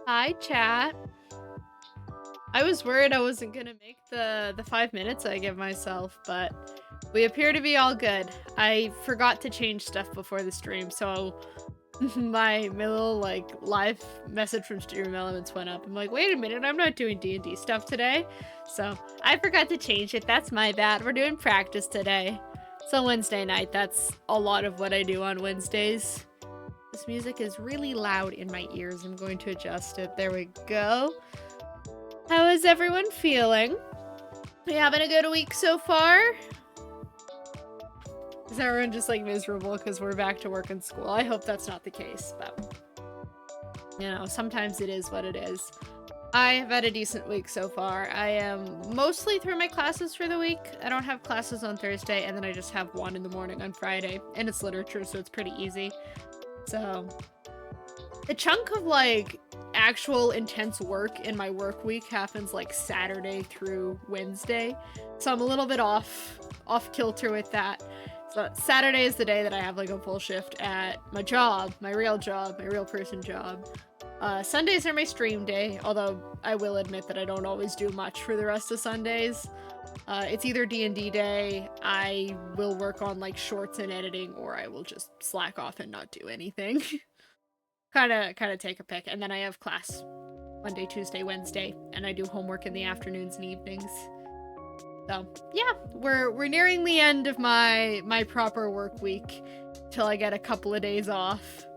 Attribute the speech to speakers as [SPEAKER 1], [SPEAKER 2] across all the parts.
[SPEAKER 1] Hi, chat. I was worried I wasn't gonna make the 5 minutes I give myself, but we appear to be all good. I forgot to change stuff before the stream, so my little like live message from Stream Elements went up. I'm like, wait a minute, I'm not doing D&D stuff today. So I forgot to change it. That's my bad. We're doing practice today. So Wednesday night, that's a lot of what I do on Wednesdays. This music is really loud in my ears. I'm going to adjust it. There we go. How is everyone feeling? We having a good week so far? Is everyone just like miserable because we're back to work and school? I hope that's not the case, but you know, sometimes it is what it is. I have had a decent week so far. I am mostly through my classes for the week. I don't have classes on Thursday, and then I just have one in the morning on Friday, and it's literature, so it's pretty easy. So the chunk of like actual intense work in my work week happens like Saturday through Wednesday. So I'm a little bit off kilter with that. So Saturday is the day that I have like a full shift at my job, my real person job. Sundays are my stream day, although I will admit that I don't always do much for the rest of Sundays. It's either D&D day, I will work on like shorts and editing, or I will just slack off and not do anything. kind of take a pick. And then I have class Monday, Tuesday, Wednesday, and I do homework in the afternoons and evenings. So yeah, we're nearing the end of my proper work week till I get a couple of days off.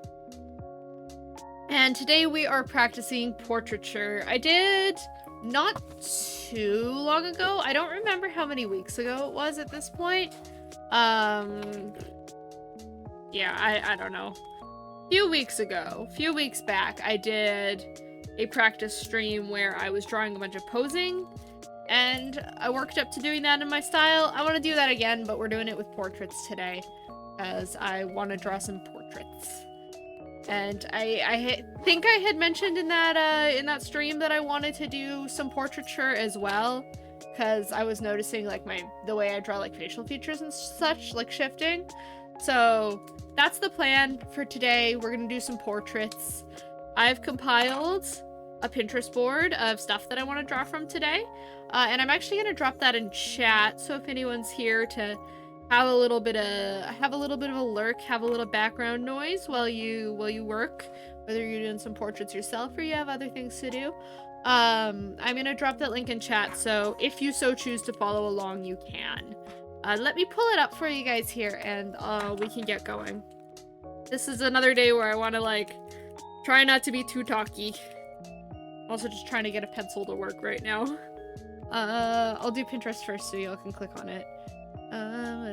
[SPEAKER 1] And today we are practicing portraiture. I did not too long ago. I don't remember how many weeks ago it was at this point. Yeah, I don't know. Few weeks back, I did a practice stream where I was drawing a bunch of posing, and I worked up to doing that in my style. I want to do that again, but we're doing it with portraits today, because I want to draw some portraits. And I think I had mentioned in that stream that I wanted to do some portraiture as well, because I was noticing like the way I draw like facial features and such, like shifting. So that's the plan for today. We're gonna do some portraits. I've compiled a Pinterest board of stuff that I want to draw from today, and I'm actually gonna drop that in chat. So if anyone's here to have a little bit of a lurk, have a little background noise while you work, whether you're doing some portraits yourself or you have other things to do, I'm gonna drop that link in chat. So if you so choose to follow along, you can. Let me pull it up for you guys here, and we can get going. This is another day where I want to like try not to be too talky. Also just trying to get a pencil to work right now. I'll do Pinterest first so y'all can click on it. I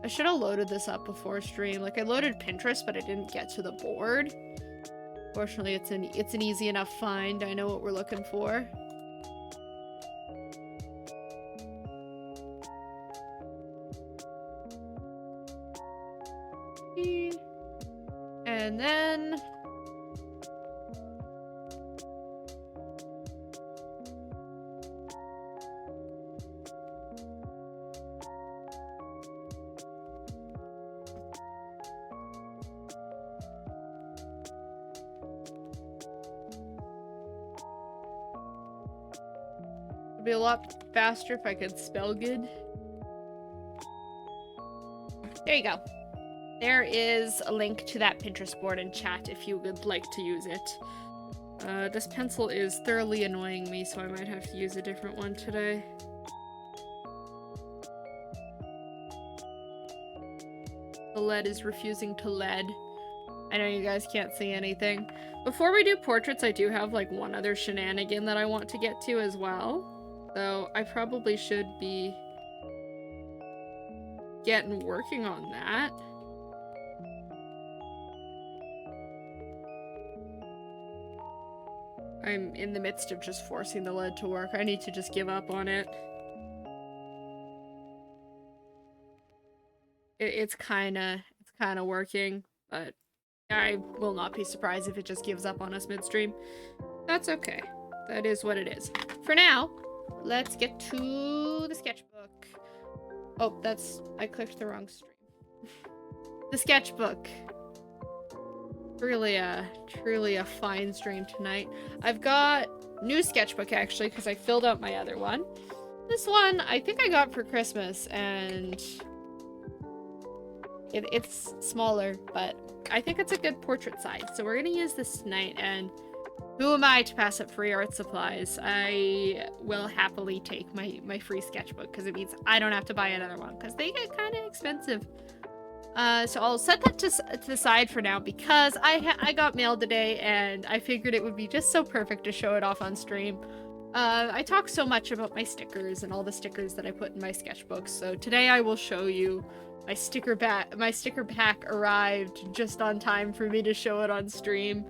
[SPEAKER 1] should have loaded this up before stream. Like I loaded Pinterest, but I didn't get to the board. Fortunately, it's an easy enough find. I know what we're looking for. And then it'd be a lot faster if I could spell good. There you go. There is a link to that Pinterest board in chat if you would like to use it. This pencil is thoroughly annoying me, so I might have to use a different one today. The lead is refusing to lead. I know you guys can't see anything. Before we do portraits, I do have like one other shenanigan that I want to get to as well. So I probably should be working on that. I'm in the midst of just forcing the lead to work. I need to just give up on it. It's kinda working, but I will not be surprised if it just gives up on us midstream. That's okay. That is what it is. For now, let's get to the sketchbook. Oh, I clicked the wrong stream. The sketchbook. Truly a fine stream tonight. I've got new sketchbook actually because I filled out my other one. This one I think I got for Christmas and it's smaller, but I think it's a good portrait size. So we're gonna use this tonight, and who am I to pass up free art supplies? I will happily take my free sketchbook because it means I don't have to buy another one because they get kind of expensive. So I'll set that to the side for now because I got mail today and I figured it would be just so perfect to show it off on stream. I talk so much about my stickers and all the stickers that I put in my sketchbooks, so today I will show you my sticker pack arrived just on time for me to show it on stream.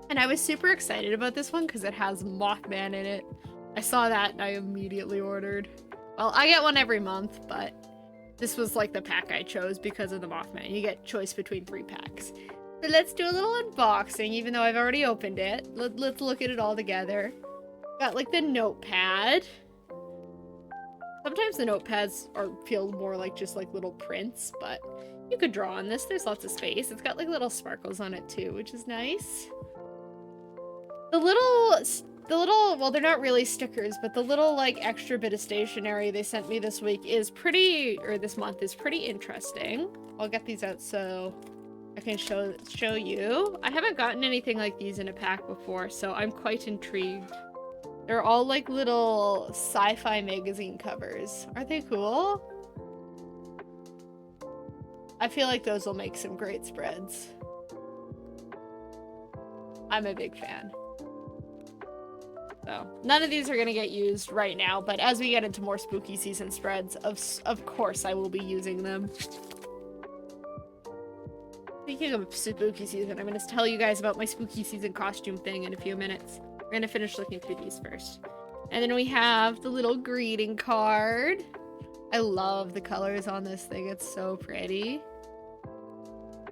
[SPEAKER 1] And I was super excited about this one because it has Mothman in it. I saw that and I immediately ordered. Well, I get one every month, but this was like the pack I chose because of the Mothman. You get choice between 3 packs. So let's do a little unboxing, even though I've already opened it. Let's look at it all together. Got like the notepad. Sometimes the notepads feel more like just like little prints, but you could draw on this. There's lots of space. It's got like little sparkles on it too, which is nice. The little, well, they're not really stickers, but the little like extra bit of stationery they sent me this week is this month is pretty interesting. I'll get these out so I can show you. I haven't gotten anything like these in a pack before, so I'm quite intrigued. They're all like little sci-fi magazine covers. Aren't they cool? I feel like those will make some great spreads. I'm a big fan. So, none of these are gonna get used right now, but as we get into more spooky season spreads, of course I will be using them. Speaking of spooky season, I'm gonna tell you guys about my spooky season costume thing in a few minutes. We're gonna finish looking through these first. And then we have the little greeting card. I love the colors on this thing, it's so pretty.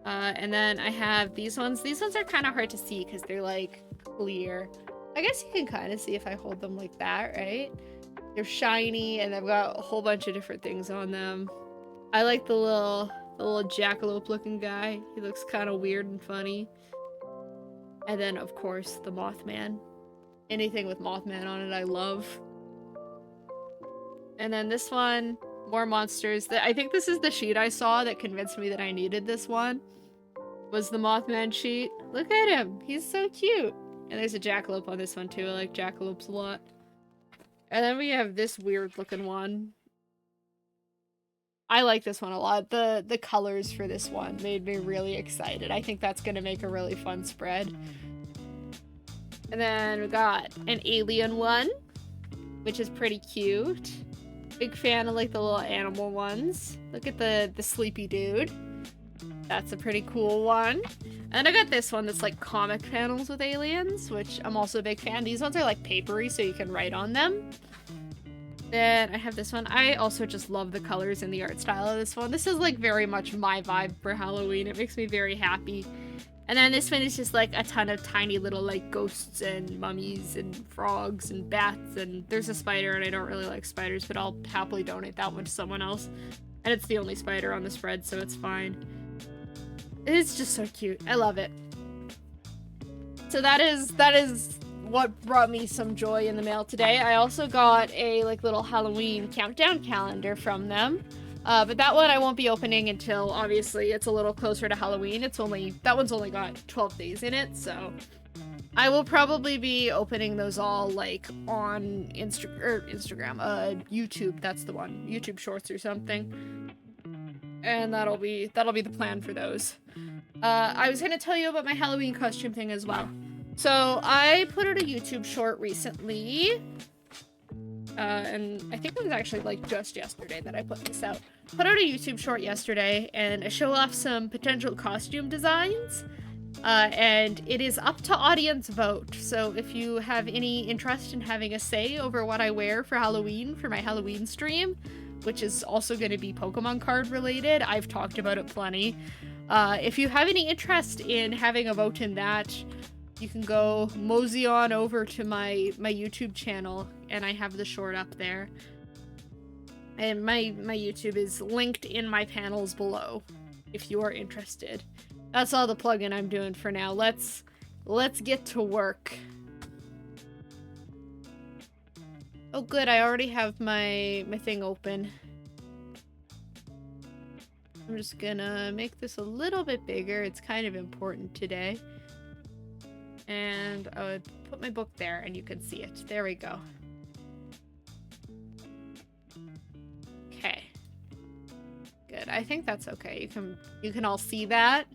[SPEAKER 1] And then I have these ones. These ones are kind of hard to see because they're like clear. I guess you can kind of see if I hold them like that, right? They're shiny and they've got a whole bunch of different things on them. I like the little jackalope looking guy. He looks kind of weird and funny. And then of course the Mothman. Anything with Mothman on it I love. And then this one, more monsters. I think this is the sheet I saw that convinced me that I needed this one. Was the Mothman sheet. Look at him. He's so cute. And there's a jackalope on this one too. I like jackalopes a lot. And then we have this weird looking one. I like this one a lot. The colors for this one made me really excited. I think that's gonna make a really fun spread. And then we got an alien one, which is pretty cute. Big fan of like the little animal ones. Look at the sleepy dude. That's a pretty cool one. And I got this one that's like comic panels with aliens, which I'm also a big fan. These ones are like papery, so you can write on them. Then I have this one. I also just love the colors and the art style of this one. This is like very much my vibe for Halloween. It makes me very happy. And then this one is just like a ton of tiny little like ghosts and mummies and frogs and bats, and there's a spider, and I don't really like spiders, but I'll happily donate that one to someone else. And it's the only spider on the spread, so it's fine. It's just so cute. I love it. So that is what brought me some joy in the mail today. I also got a like little Halloween countdown calendar from them. But that one I won't be opening until obviously it's a little closer to Halloween. That one's only got 12 days in it, so I will probably be opening those all like on Instagram, YouTube, that's the one. YouTube Shorts or something. And that'll be the plan for those. I was gonna tell you about my Halloween costume thing as well. So I put out a YouTube short recently. And I think it was actually like just yesterday that I put this out. Put out a YouTube short yesterday and I show off some potential costume designs. And it is up to audience vote. So if you have any interest in having a say over what I wear for Halloween, for my Halloween stream, which is also going to be Pokemon card related, I've talked about it plenty. If you have any interest in having a vote in that, you can go mosey on over to my YouTube channel, and I have the short up there. And my YouTube is linked in my panels below, if you are interested. That's all the plugin I'm doing for now. Let's get to work. Oh good, I already have my thing open. I'm just gonna make this a little bit bigger. It's kind of important today. And I would put my book there and you can see it. There we go. Okay. Good. I think that's okay. You can all see that.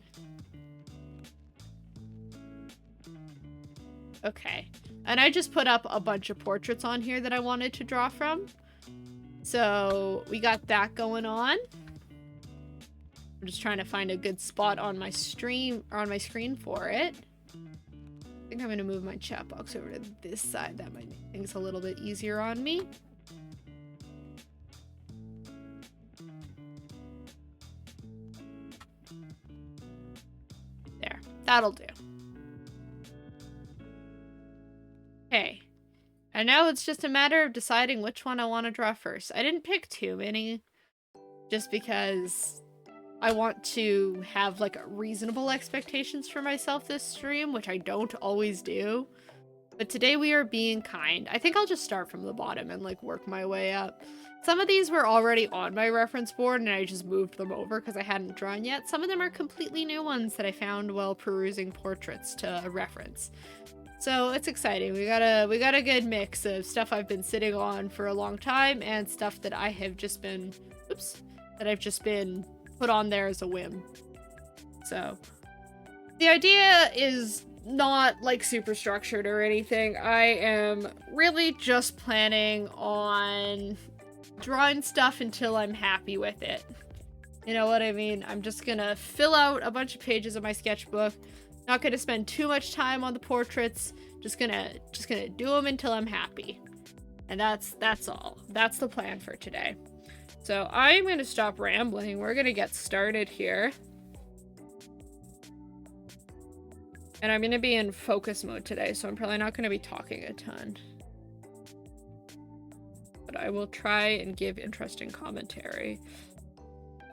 [SPEAKER 1] Okay. And I just put up a bunch of portraits on here that I wanted to draw from. So we got that going on. I'm just trying to find a good spot on my stream or on my screen for it. I think I'm gonna move my chat box over to this side. That might make things a little bit easier on me. There, that'll do. Okay, and now it's just a matter of deciding which one I want to draw first. I didn't pick too many, just because I want to have like reasonable expectations for myself this stream, which I don't always do. But today we are being kind. I think I'll just start from the bottom and like work my way up. Some of these were already on my reference board and I just moved them over because I hadn't drawn yet. Some of them are completely new ones that I found while perusing portraits to reference. So it's exciting. We got a good mix of stuff I've been sitting on for a long time and stuff that I have just been, that I've just been put on there as a whim. So the idea is not like super structured or anything. I am really just planning on drawing stuff until I'm happy with it. You know what I mean? I'm just gonna fill out a bunch of pages of my sketchbook. Not gonna spend too much time on the portraits. Just gonna do them until I'm happy. And that's all. That's the plan for today. So I'm gonna stop rambling. We're gonna get started here. And I'm gonna be in focus mode today, so I'm probably not gonna be talking a ton. But I will try and give interesting commentary.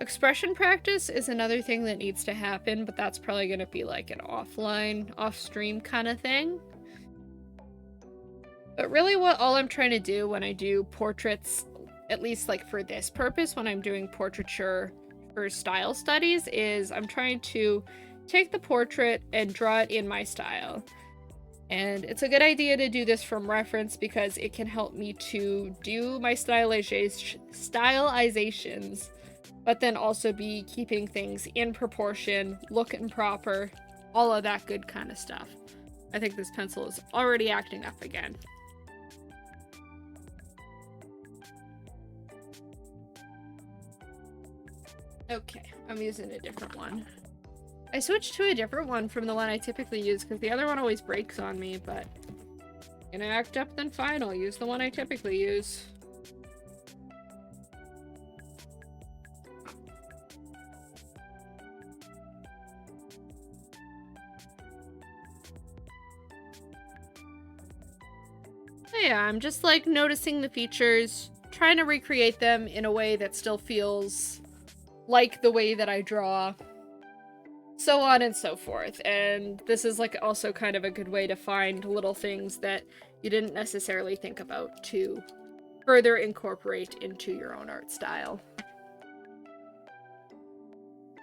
[SPEAKER 1] Expression practice is another thing that needs to happen, but that's probably gonna be like an offline, off-stream kind of thing. But really all I'm trying to do when I do portraits, at least like for this purpose, when I'm doing portraiture for style studies, is I'm trying to take the portrait and draw it in my style. And it's a good idea to do this from reference because it can help me to do my stylizations, but then also be keeping things in proportion, looking proper, all of that good kind of stuff. I think this pencil is already acting up again. Okay, I'm using a different one. I switched to a different one from the one I typically use because the other one always breaks on me, but gonna act up then fine, I'll use the one I typically use. Yeah, I'm just like noticing the features, trying to recreate them in a way that still feels like the way that I draw, so on and so forth. And this is like also kind of a good way to find little things that you didn't necessarily think about to further incorporate into your own art style.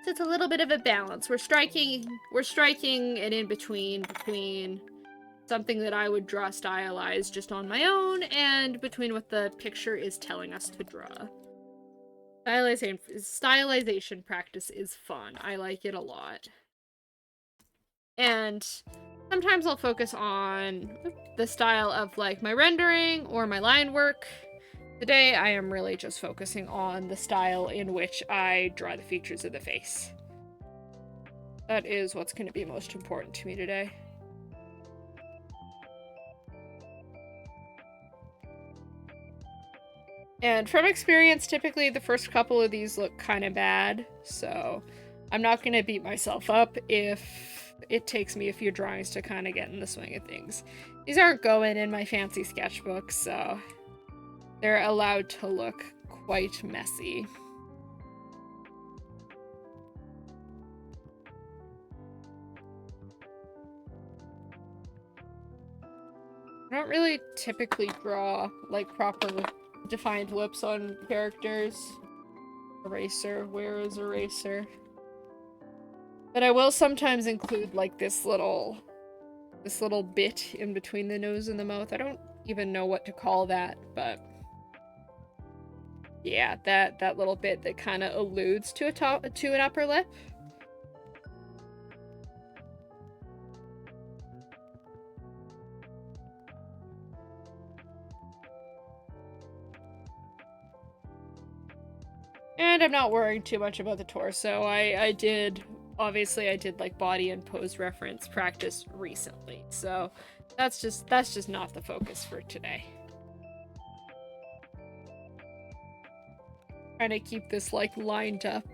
[SPEAKER 1] So it's a little bit of a balance. We're striking an in-between between something that I would draw stylized just on my own and between what the picture is telling us to draw. Stylization practice is fun. I like it a lot. And sometimes I'll focus on the style of like my rendering or my line work. Today I am really just focusing on the style in which I draw the features of the face. That is what's going to be most important to me today. And from experience, typically the first couple of these look kind of bad, so I'm not going to beat myself up if it takes me a few drawings to kind of get in the swing of things. These aren't going in my fancy sketchbooks, so they're allowed to look quite messy. I don't really typically draw, like, proper defined lips on characters. Eraser, where is eraser? But I will sometimes include, like, this little bit in between the nose and the mouth. I don't even know what to call that, but yeah, that little bit that kind of alludes to an upper lip. And I'm not worrying too much about the torso. I did like body and pose reference practice recently, so that's just not the focus for today. Trying to keep this like lined up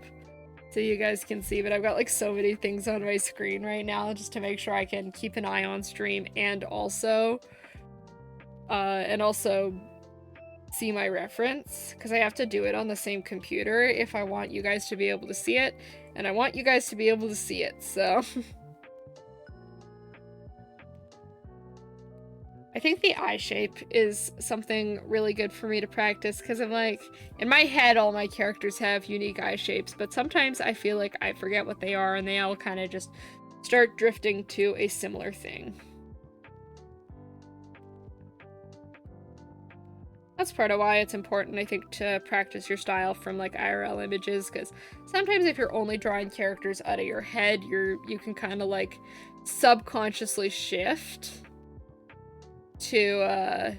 [SPEAKER 1] so you guys can see, but I've got like so many things on my screen right now just to make sure I can keep an eye on stream and also see my reference, because I have to do it on the same computer if I want you guys to be able to see it, and I want you guys to be able to see it, so. I think the eye shape is something really good for me to practice, because I'm like, in my head all my characters have unique eye shapes, but sometimes I feel like I forget what they are and they all kind of just start drifting to a similar thing. That's part of why it's important, I think, to practice your style from like IRL images, because sometimes if you're only drawing characters out of your head, you can kind of like subconsciously shift to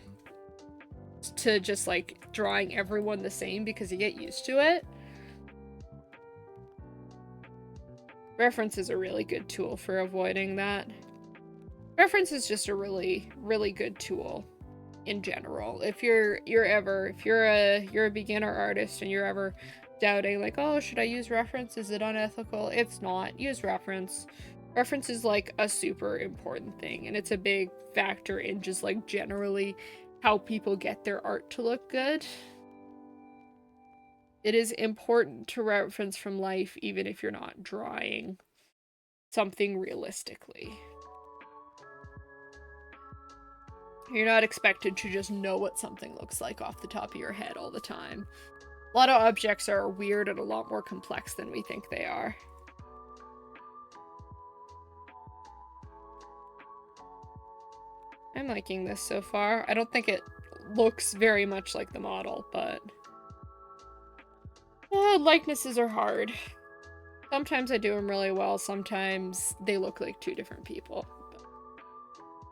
[SPEAKER 1] just like drawing everyone the same because you get used to it. Reference is a really good tool for avoiding that. Reference is just a really, really good tool in general. If you're a beginner artist and you're ever doubting like, oh, should I use reference? Is it unethical? It's not. Use reference. Reference is like a super important thing, and it's a big factor in just like generally how people get their art to look good. It is important to reference from life even if you're not drawing something realistically. You're not expected to just know what something looks like off the top of your head all the time. A lot of objects are weird and a lot more complex than we think they are. I'm liking this so far. I don't think it looks very much like the model, but likenesses are hard. Sometimes I do them really well, sometimes they look like two different people.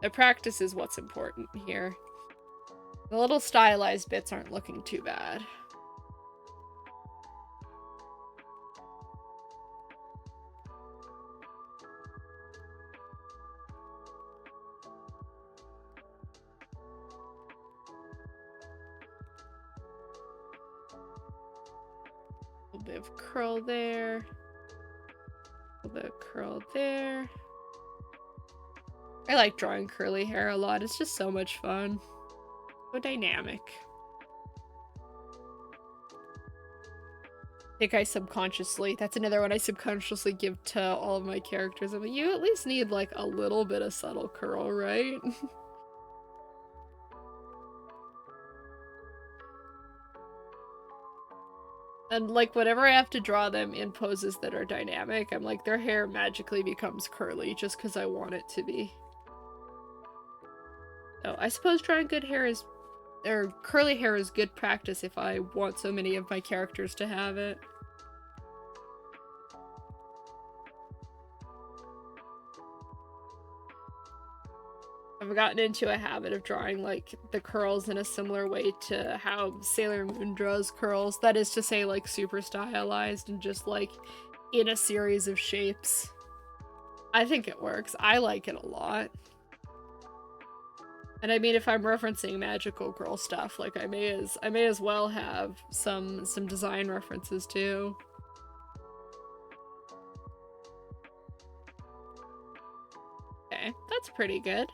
[SPEAKER 1] The practice is what's important here. The little stylized bits aren't looking too bad. A little bit of curl there. A little bit of curl there. I like drawing curly hair a lot. It's just so much fun. So dynamic. I think I subconsciously, that's another one I subconsciously give to all of my characters. I'm like, you at least need like a little bit of subtle curl, right? And like whenever I have to draw them in poses that are dynamic, I'm like, their hair magically becomes curly just because I want it to be. So I suppose drawing good hair is, or curly hair is good practice if I want so many of my characters to have it. I've gotten into a habit of drawing like the curls in a similar way to how Sailor Moon draws curls. That is to say, like super stylized and just like in a series of shapes. I think it works. I like it a lot. And I mean, if I'm referencing magical girl stuff, like I may as well have some design references too. Okay, that's pretty good.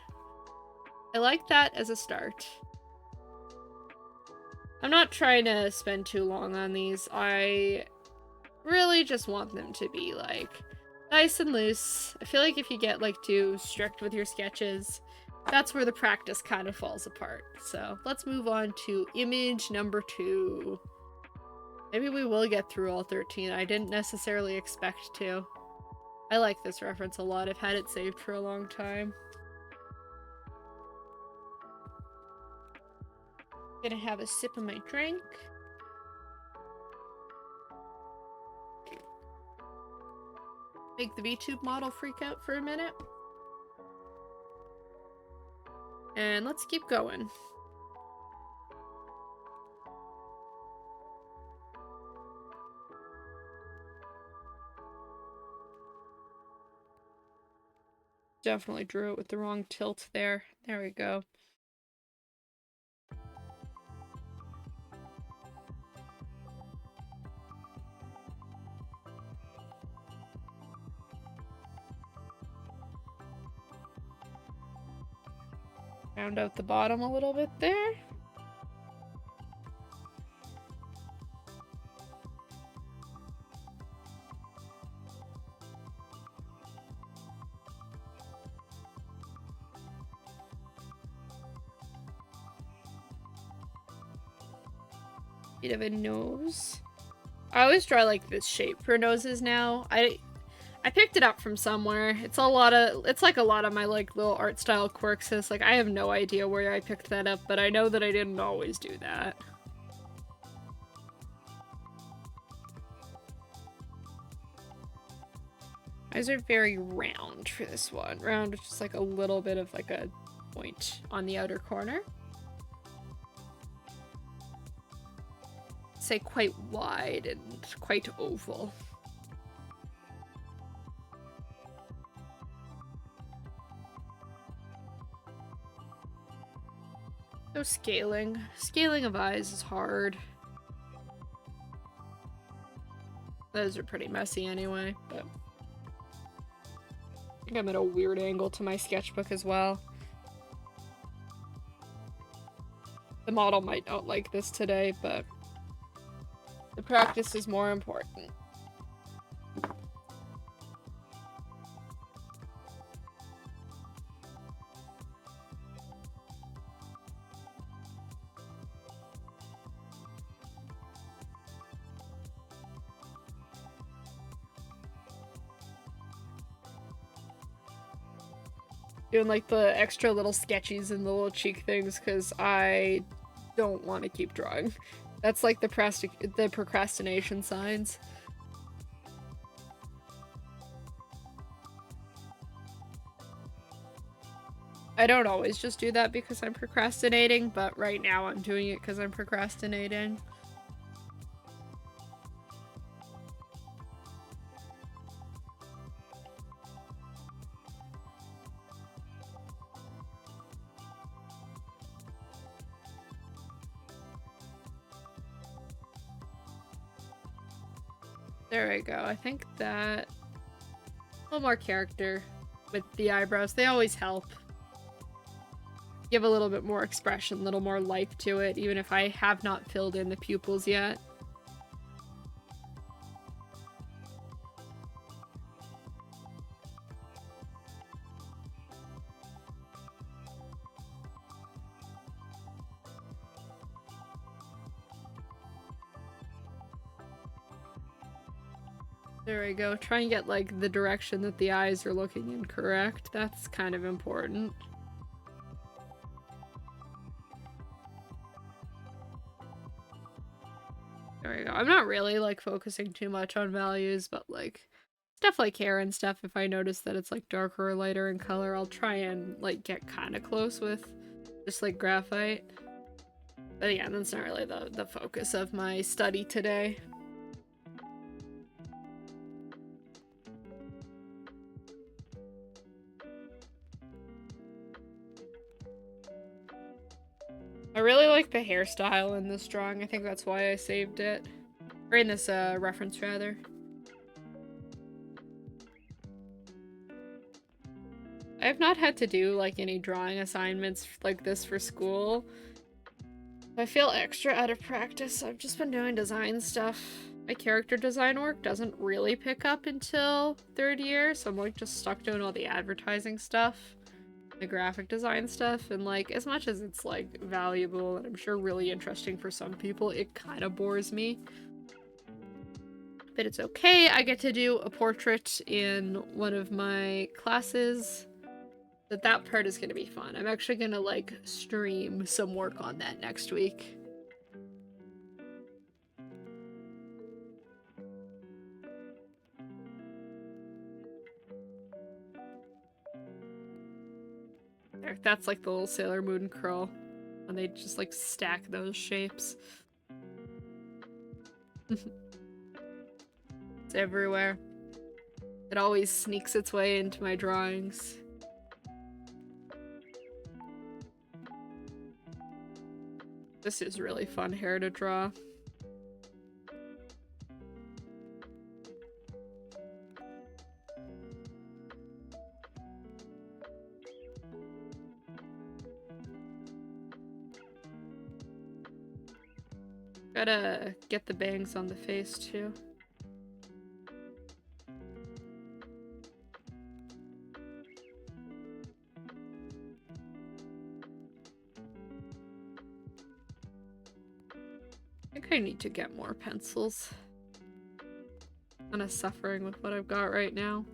[SPEAKER 1] I like that as a start. I'm not trying to spend too long on these. I really just want them to be like nice and loose. I feel like if you get like too strict with your sketches, that's where the practice kind of falls apart. So let's move on to image number 2. Maybe we will get through all 13. I didn't necessarily expect to. I like this reference a lot. I've had it saved for a long time. Gonna have a sip of my drink. Make the VTube model freak out for a minute. And let's keep going. Definitely drew it with the wrong tilt there. There we go. Round out the bottom a little bit there. Bit of a nose. I always draw like this shape for noses now. I picked it up from somewhere. It's like a lot of my like little art style quirks. It's like I have no idea where I picked that up, but I know that I didn't always do that. Eyes are very round for this one. Round with just like a little bit of like a point on the outer corner. Say quite wide and quite oval. So scaling. Scaling of eyes is hard. Those are pretty messy anyway, but I think I'm at a weird angle to my sketchbook as well. The model might not like this today, but the practice is more important. Doing like the extra little sketchies and the little cheek things because I don't want to keep drawing. That's like the procrastination signs. I don't always just do that because I'm procrastinating, but right now I'm doing it because I'm procrastinating. There we go. I think that a little more character with the eyebrows. They always help. Give a little bit more expression, a little more life to it, even if I have not filled in the pupils yet. There we go. Try and get like the direction that the eyes are looking in correct. That's kind of important. There we go. I'm not really like focusing too much on values, but like stuff like hair and stuff, if I notice that it's like darker or lighter in color, I'll try and like get kind of close with just like graphite. But yeah, that's not really the focus of my study today. I really like the hairstyle in this drawing. I think that's why I saved it. Or in this reference, rather. I have not had to do like any drawing assignments like this for school. I feel extra out of practice. I've just been doing design stuff. My character design work doesn't really pick up until 3rd year, so I'm like just stuck doing all the advertising stuff. the graphic design stuff, and like as much as it's like valuable and I'm sure really interesting for some people, it kind of bores me. But it's okay. I get to do a portrait in one of my classes. That part is going to be fun. I'm actually going to like stream some work on that next week. There, that's like the little Sailor Moon curl. And they just like stack those shapes. It's everywhere. It always sneaks its way into my drawings. This is really fun hair to draw. Gotta get the bangs on the face too. I think I need to get more pencils. Kind of suffering with what I've got right now.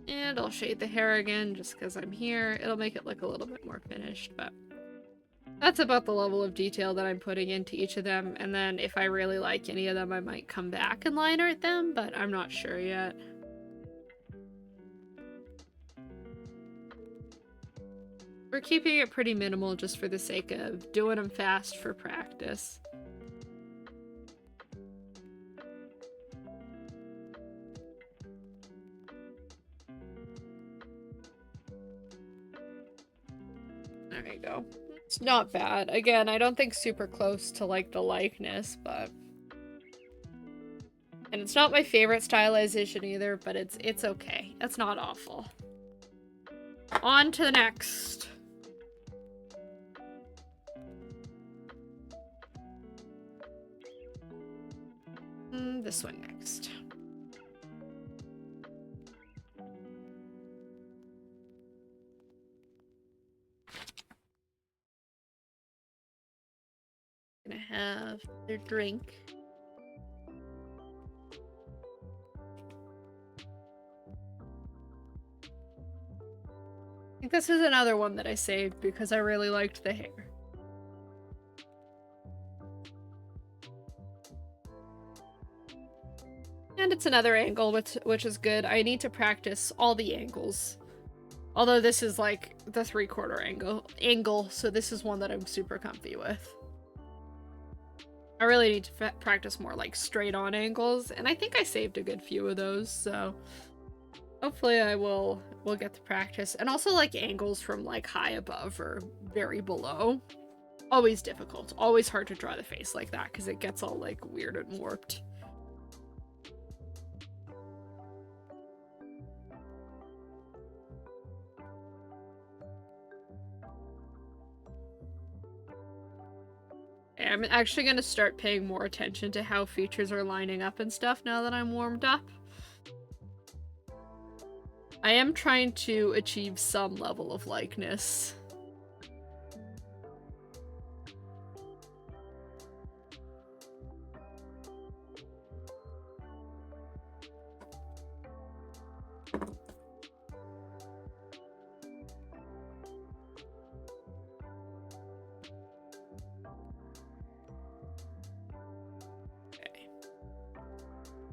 [SPEAKER 1] And I'll shade the hair again just because I'm here. It'll make it look a little bit more finished, but that's about the level of detail that I'm putting into each of them. And then if I really like any of them, I might come back and line art them, but I'm not sure yet. We're keeping it pretty minimal just for the sake of doing them fast for practice. There you go. It's not bad. Again, I don't think super close to like the likeness, but... And it's not my favorite stylization either, but it's okay. It's not awful. On to the next. This one next. Gonna have their drink. I think this is another one that I saved because I really liked the hair. And it's another angle, which is good. I need to practice all the angles. Although this is like the 3/4 angle, so this is one that I'm super comfy with. I really need to practice more like straight on angles, and I think I saved a good few of those, so hopefully I will get to practice. And also like angles from like high above or very below. Always difficult. Always hard to draw the face like that because it gets all like weird and warped. I'm actually going to start paying more attention to how features are lining up and stuff now that I'm warmed up. I am trying to achieve some level of likeness.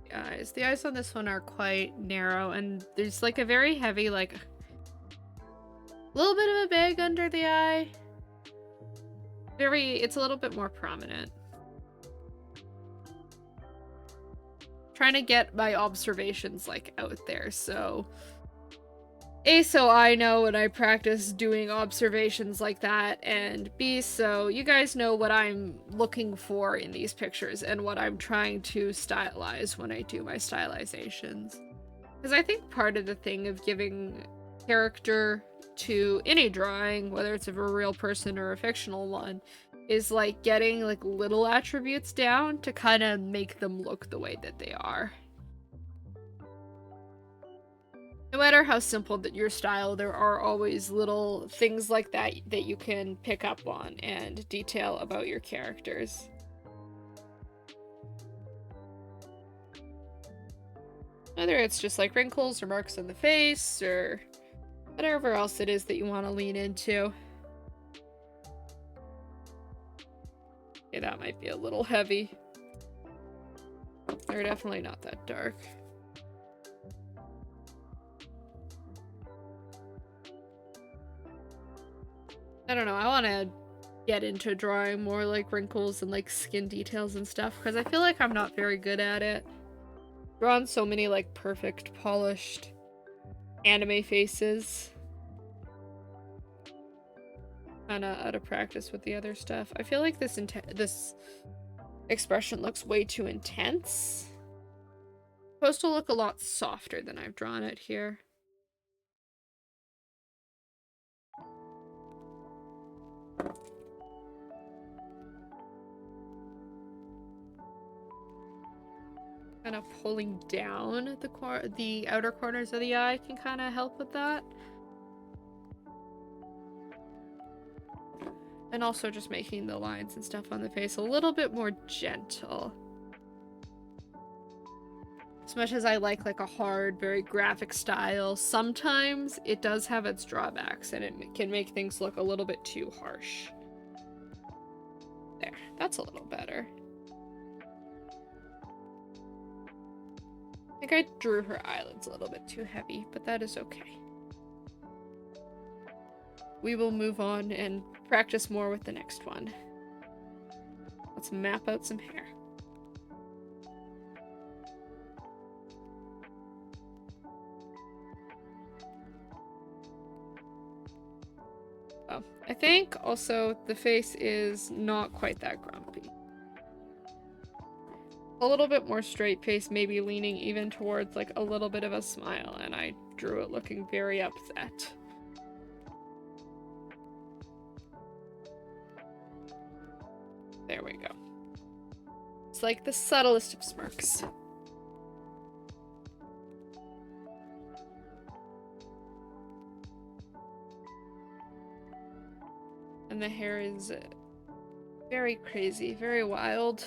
[SPEAKER 1] Guys, the eyes on this one are quite narrow, and there's like a very heavy, like, little bit of a bag under the eye. It's a little bit more prominent. Trying to get my observations like out there, so A, so I know when I practice doing observations like that, and B, so you guys know what I'm looking for in these pictures and what I'm trying to stylize when I do my stylizations. Because I think part of the thing of giving character to any drawing, whether it's of a real person or a fictional one, is like getting like little attributes down to kind of make them look the way that they are. No matter how simple that your style, there are always little things like that that you can pick up on and detail about your characters. Whether it's just like wrinkles or marks on the face or whatever else it is that you want to lean into. Okay, that might be a little heavy. They're definitely not that dark. I don't know, I want to get into drawing more like wrinkles and like skin details and stuff because I feel like I'm not very good at it. Drawn so many like perfect polished anime faces. Kinda out of practice with the other stuff. I feel like this expression looks way too intense. It's supposed to look a lot softer than I've drawn it here. Kind of pulling down the outer corners of the eye can kind of help with that. And also just making the lines and stuff on the face a little bit more gentle. As much as I like a hard, very graphic style, sometimes it does have its drawbacks and it can make things look a little bit too harsh. There, that's a little better. I think I drew her eyelids a little bit too heavy, but that is okay. We will move on and practice more with the next one. Let's map out some hair. Oh, I think also the face is not quite that grumpy. A little bit more straight face, maybe leaning even towards like a little bit of a smile, and I drew it looking very upset. There we go. It's like the subtlest of smirks. And the hair is very crazy, very wild.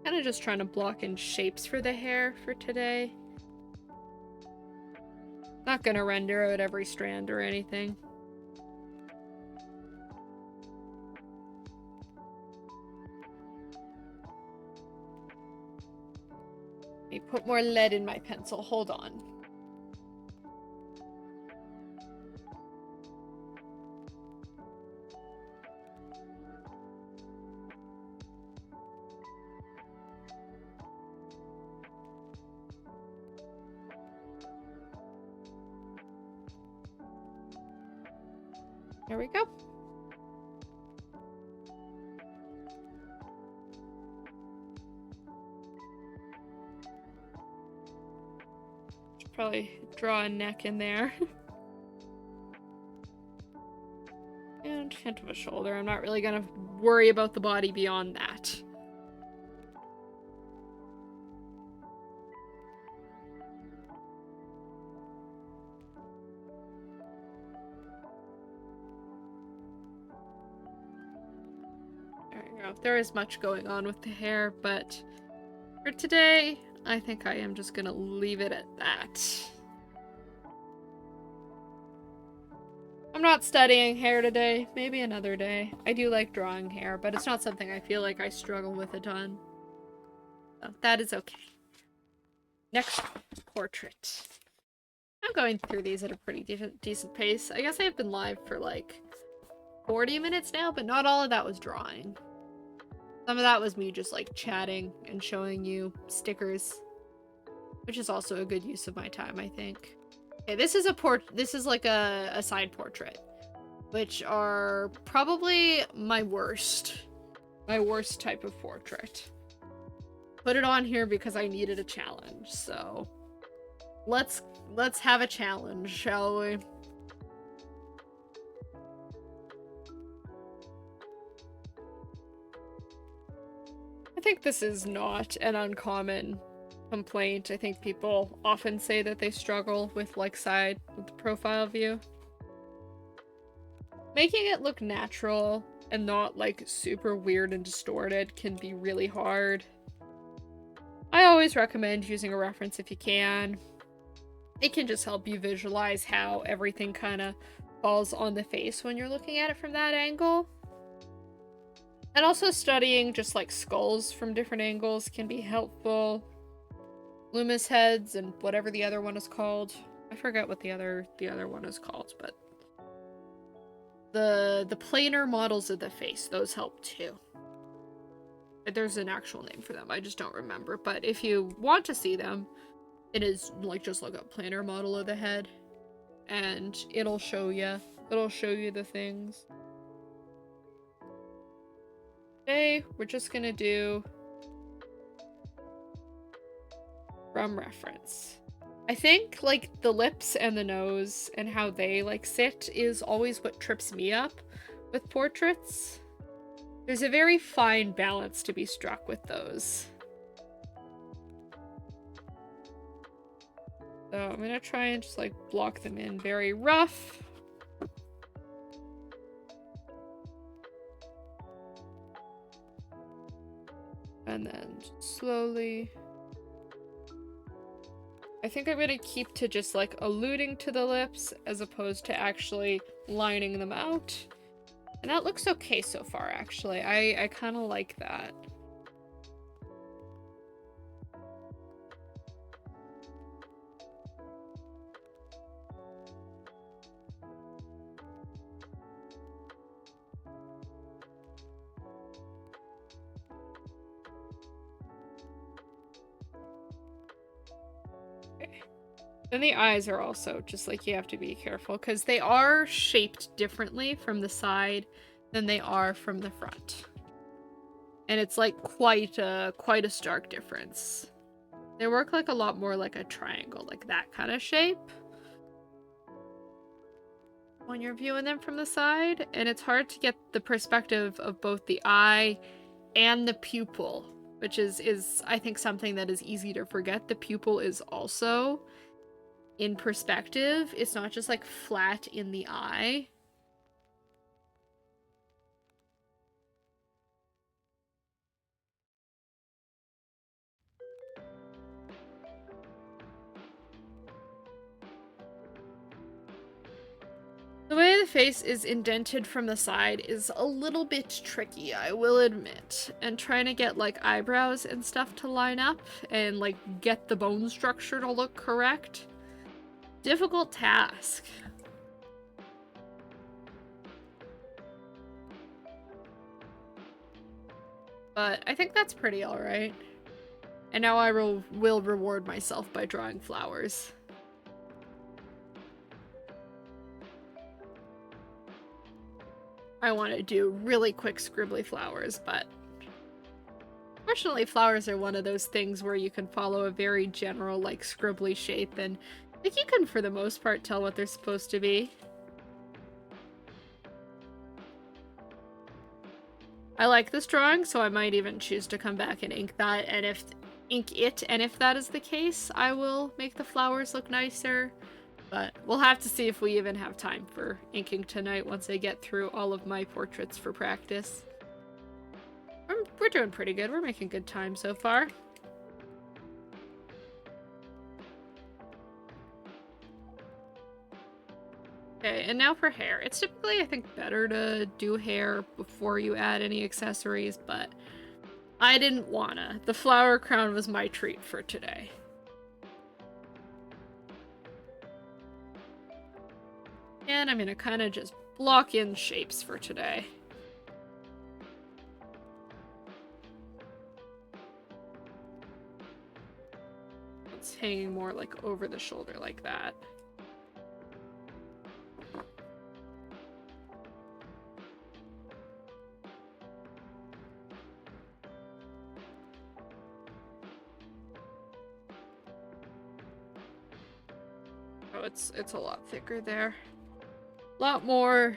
[SPEAKER 1] Kind of just trying to block in shapes for the hair for today. Not gonna render out every strand or anything. Let me put more lead in my pencil. Hold on. There we go. Should probably draw a neck in there. And hint of a shoulder. I'm not really gonna worry about the body beyond that. There is much going on with the hair, but for today, I think I am just gonna leave it at that. I'm not studying hair today. Maybe another day. I do like drawing hair, but it's not something I feel like I struggle with a ton. So that is okay. Next portrait. I'm going through these at a pretty decent pace. I guess I've been live for like 40 minutes now, but not all of that was drawing. Some of that was me just like chatting and showing you stickers, which is also a good use of my time, I think. Okay, this is like a side portrait, which are probably my worst type of portrait. Put it on here because I needed a challenge, so let's have a challenge, shall we? I think this is not an uncommon complaint. I think people often say that they struggle with with the profile view. Making it look natural and not like super weird and distorted can be really hard. I always recommend using a reference if you can. It can just help you visualize how everything kind of falls on the face when you're looking at it from that angle. And also studying just like skulls from different angles can be helpful. Loomis heads and whatever the other one is called. I forget what the other one is called, but the planar models of the face, those help too. There's an actual name for them, I just don't remember. But if you want to see them, it is like just look up planar model of the head and it'll show you the things. Today we're just gonna do from reference. I think like the lips and the nose and how they like sit is always what trips me up with portraits. There's a very fine balance to be struck with those. So I'm gonna try and just like block them in very rough. And then slowly. I think I'm gonna keep to just like alluding to the lips as opposed to actually lining them out. And that looks okay so far, actually. I kind of like that. Then the eyes are also just like you have to be careful because they are shaped differently from the side than they are from the front. And it's like quite a stark difference. They work like a lot more like a triangle, like that kind of shape when you're viewing them from the side. And it's hard to get the perspective of both the eye and the pupil, which is I think something that is easy to forget. The pupil is also in perspective. It's not just like flat in the eye. The way the face is indented from the side is a little bit tricky, I will admit. And trying to get like eyebrows and stuff to line up and like get the bone structure to look correct. Difficult task. But I think that's pretty alright. And now I will reward myself by drawing flowers. I want to do really quick scribbly flowers, but fortunately flowers are one of those things where you can follow a very general like scribbly shape and I think you can for the most part tell what they're supposed to be. I like this drawing, so I might even choose to come back and ink that, and if that is the case, I will make the flowers look nicer. But we'll have to see if we even have time for inking tonight once I get through all of my portraits for practice. We're doing pretty good. We're making good time so far. Okay, and now for hair. It's typically, I think, better to do hair before you add any accessories, but I didn't wanna. The flower crown was my treat for today. And I'm gonna kind of just block in shapes for today. It's hanging more like over the shoulder like that. Oh, it's a lot thicker there. A lot more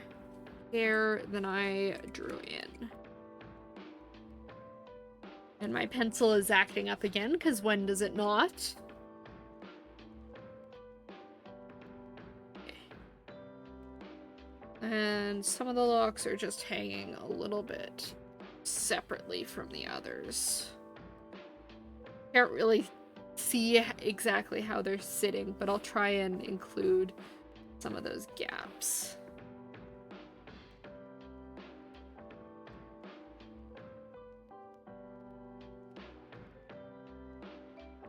[SPEAKER 1] hair than I drew in. And my pencil is acting up again, because when does it not? And some of the locks are just hanging a little bit separately from the others. Can't really see exactly how they're sitting, but I'll try and include some of those gaps.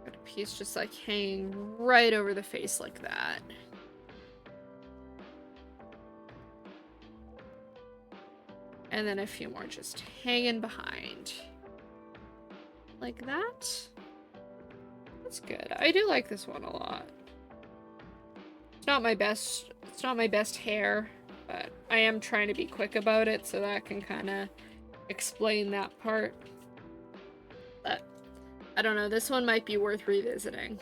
[SPEAKER 1] Got a piece just like hanging right over the face like that. And then a few more just hanging behind. Like that. That's good. I do like this one a lot. It's not my best hair, but I am trying to be quick about it, so that can kind of explain that part. But I don't know, this one might be worth revisiting.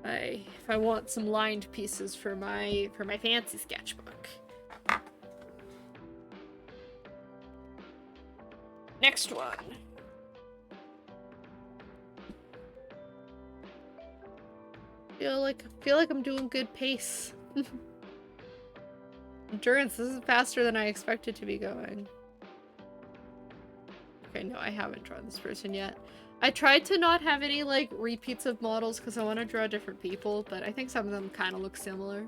[SPEAKER 1] If I want some lined pieces for my fancy sketchbook. Next one. Feel like I'm doing good pace. Endurance, this is faster than I expected to be going. Okay, no, I haven't drawn this person yet. I tried to not have any, like, repeats of models because I want to draw different people, but I think some of them kind of look similar.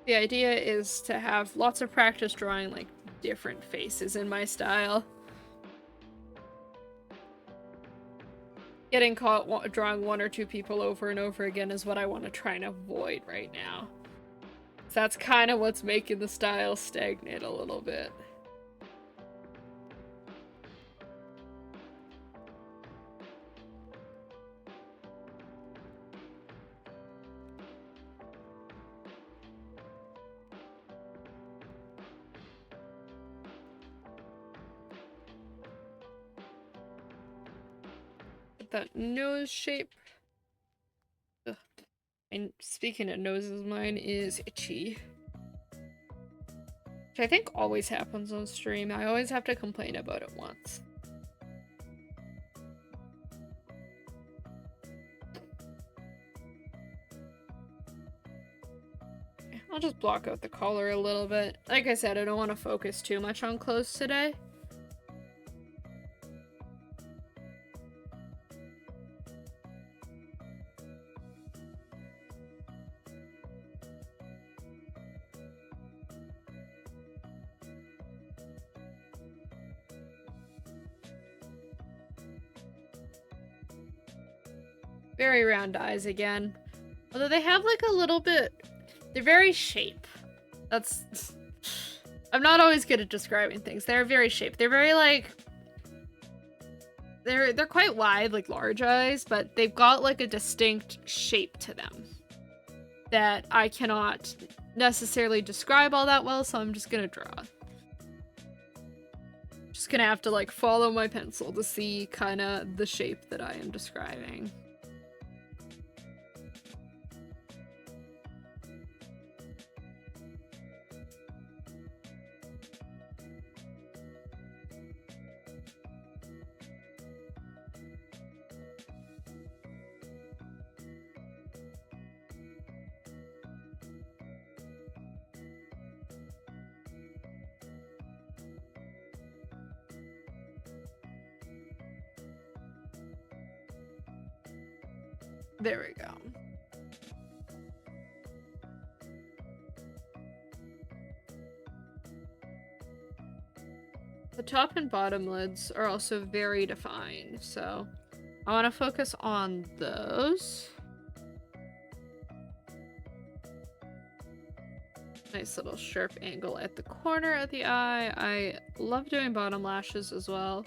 [SPEAKER 1] The idea is to have lots of practice drawing, like, different faces in my style. Getting caught drawing one or two people over and over again is what I want to try and avoid right now. So that's kind of what's making the style stagnate a little bit. That nose shape. Ugh. And speaking of noses, mine is itchy. Which I think always happens on stream. I always have to complain about it once. I'll just block out the color a little bit. Like I said, I don't want to focus too much on clothes today. Very round eyes again. Although they have like a little bit... They're very shape. That's... I'm not always good at describing things. They're very shape. They're very like... They're quite wide, like large eyes, but they've got like a distinct shape to them that I cannot necessarily describe all that well, so I'm just gonna draw. Just gonna have to like follow my pencil to see kind of the shape that I am describing. There we go. The top and bottom lids are also very defined, so I want to focus on those. Nice little sharp angle at the corner of the eye. I love doing bottom lashes as well.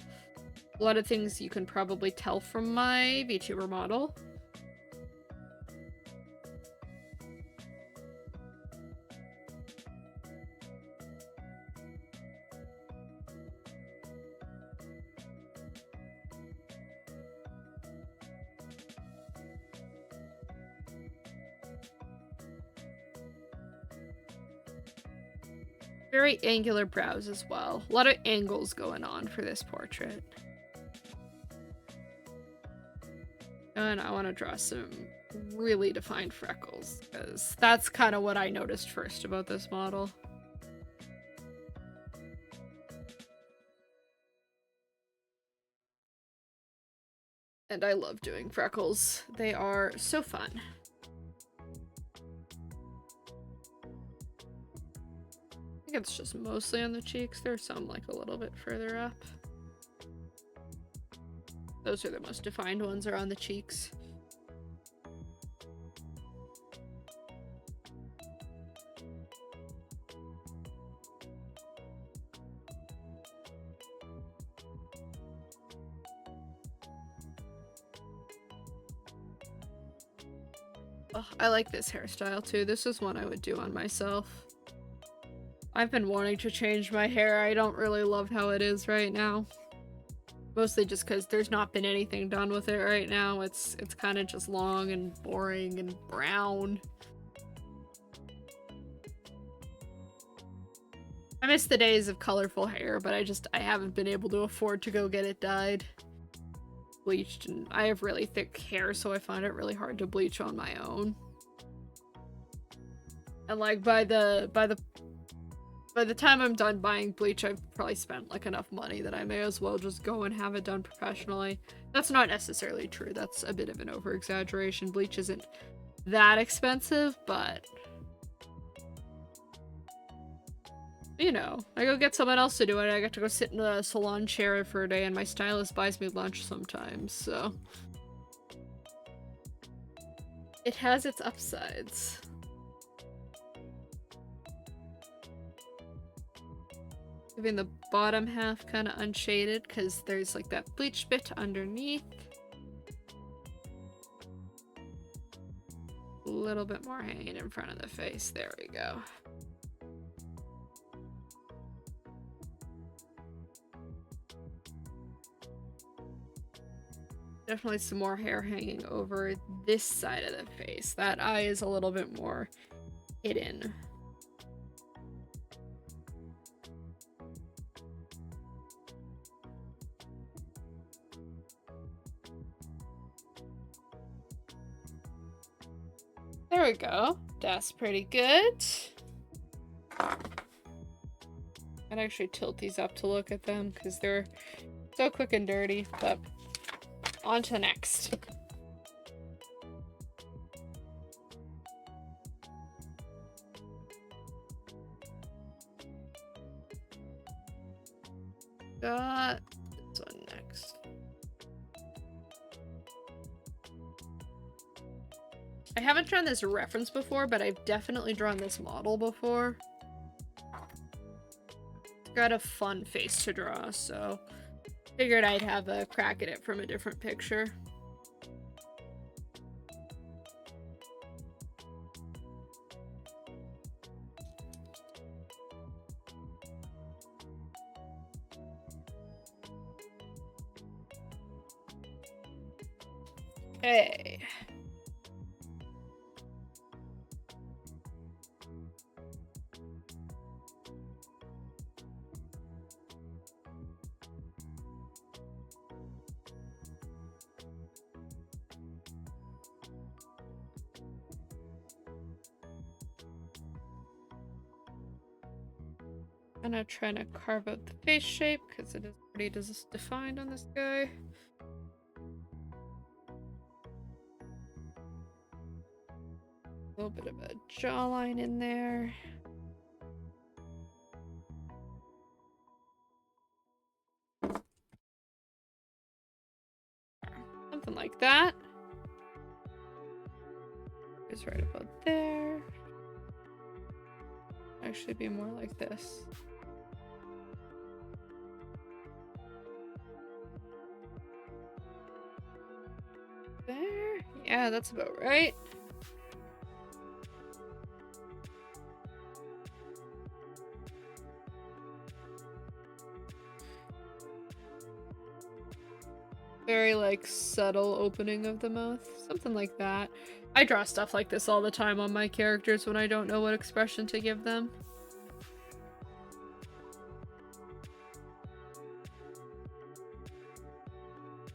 [SPEAKER 1] A lot of things you can probably tell from my VTuber model. Very angular brows as well. A lot of angles going on for this portrait. And I want to draw some really defined freckles, because that's kind of what I noticed first about this model. And I love doing freckles. They are so fun. I think it's just mostly on the cheeks. There's some like a little bit further up. Those are the most defined ones, are on the cheeks. Oh, I like this hairstyle too. This is one I would do on myself. I've been wanting to change my hair. I don't really love how it is right now. Mostly just because there's not been anything done with it right now. It's kind of just long and boring and brown. I miss the days of colorful hair, but I haven't been able to afford to go get it dyed. Bleached, and I have really thick hair, so I find it really hard to bleach on my own. And like by the time I'm done buying bleach, I've probably spent like enough money that I may as well just go and have it done professionally. That's not necessarily true. That's a bit of an over-exaggeration. Bleach isn't that expensive, but you know, I go get someone else to do it. I get to go sit in a salon chair for a day, and my stylist buys me lunch sometimes, so it has its upsides. Leaving the bottom half kind of unshaded because there's like that bleach bit underneath. A little bit more hanging in front of the face. There we go. Definitely some more hair hanging over this side of the face. That eye is a little bit more hidden. There we go. That's pretty good. I'd actually tilt these up to look at them because they're so quick and dirty, but on to the next. Got this one next. I haven't drawn this reference before, but I've definitely drawn this model before. It's got a fun face to draw, so figured I'd have a crack at it from a different picture. Okay. I'm gonna try to carve out the face shape because it is pretty defined on this guy. A little bit of a jawline in there. Something like that. It's right about there. Actually be more like this. There. Yeah, that's about right. Very like subtle opening of the mouth. Something like that. I draw stuff like this all the time on my characters when I don't know what expression to give them.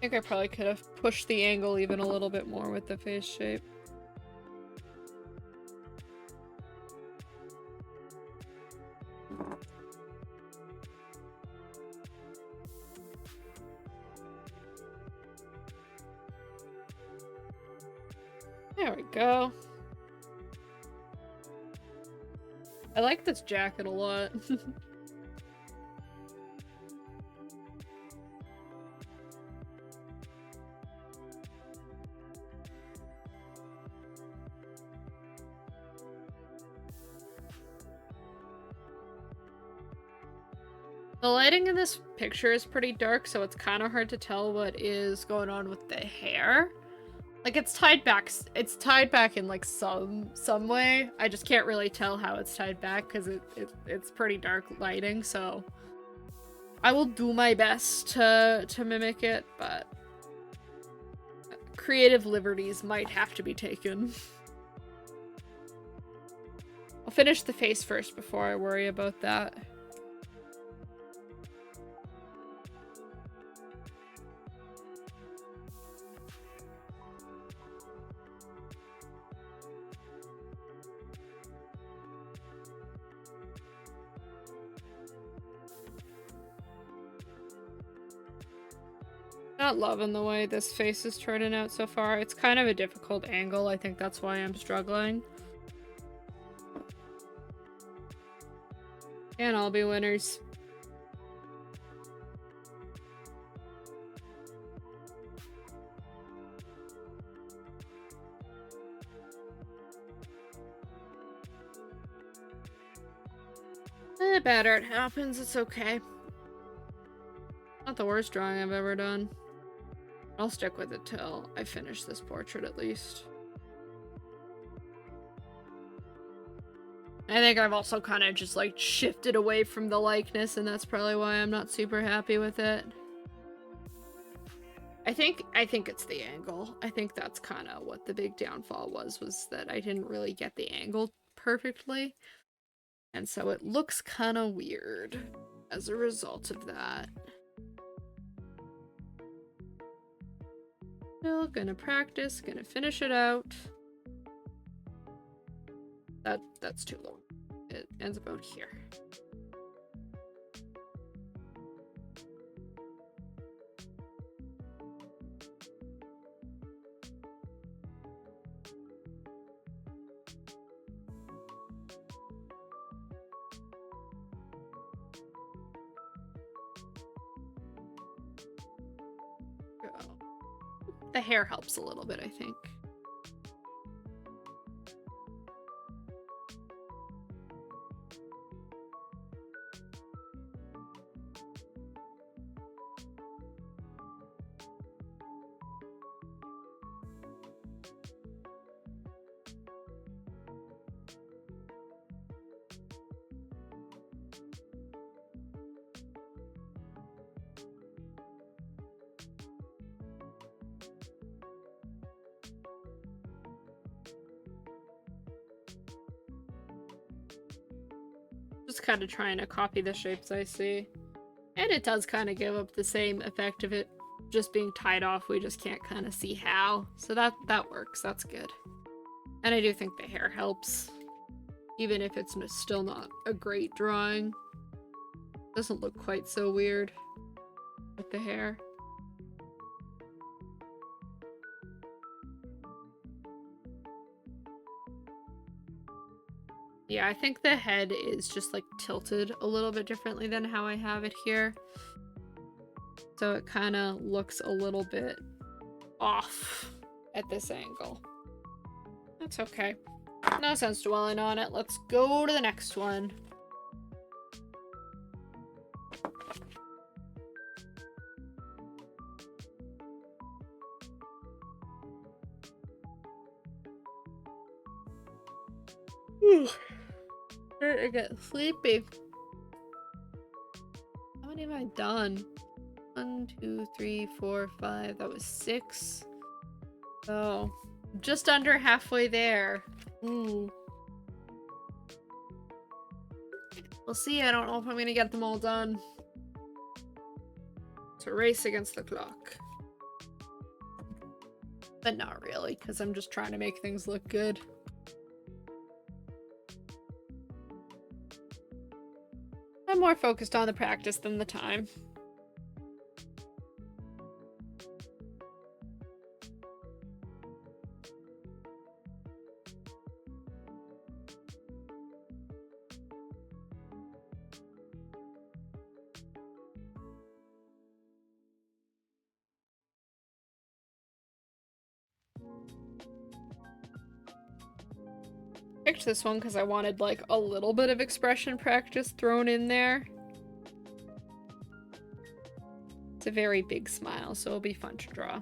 [SPEAKER 1] think I probably could have pushed the angle even a little bit more with the face shape. There we go. I like this jacket a lot. The lighting in this picture is pretty dark, so it's kind of hard to tell what is going on with the hair. Like, it's tied back in like some way. I just can't really tell how it's tied back because it's pretty dark lighting, so I will do my best to mimic it, but creative liberties might have to be taken. I'll finish the face first before I worry about that. Not loving the way this face is turning out so far. It's kind of a difficult angle. I think that's why I'm struggling. Can't all be winners. Bad art happens. It's okay. Not the worst drawing I've ever done. I'll stick with it till I finish this portrait at least. I think I've also kind of just like shifted away from the likeness, and that's probably why I'm not super happy with it. I think it's the angle. I think that's kind of what the big downfall was that I didn't really get the angle perfectly. And so it looks kind of weird as a result of that. Still gonna practice, gonna finish it out. That's too low. It ends about here. The hair helps a little bit, I think. Just kind of trying to copy the shapes I see. And it does kind of give up the same effect of it just being tied off. We just can't kind of see how. So that works. That's good. And I do think the hair helps. Even if it's still not a great drawing. Doesn't look quite so weird with the hair. Yeah, I think the head is just like tilted a little bit differently than how I have it here. So it kind of looks a little bit off at this angle. That's okay. No sense dwelling on it. Let's go to the next one. I get sleepy. How many have I done? 1, 2, 3, 4, 5. That was 6. Oh, just under halfway there. We'll see. I don't know if I'm gonna get them all done. It's a race against the clock. But not really, because I'm just trying to make things look good. I'm more focused on the practice than the time. Picked this one because I wanted like a little bit of expression practice thrown in there. It's a very big smile, so it'll be fun to draw.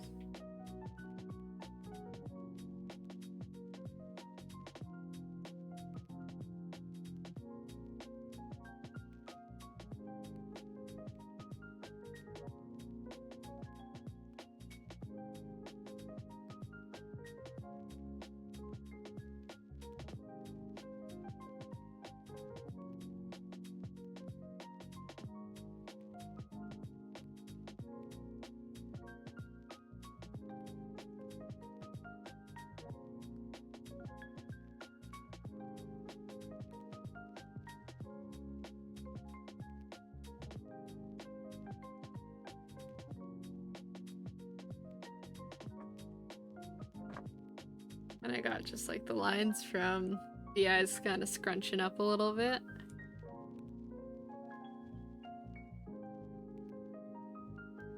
[SPEAKER 1] And I got just like the lines from the eyes kind of scrunching up a little bit.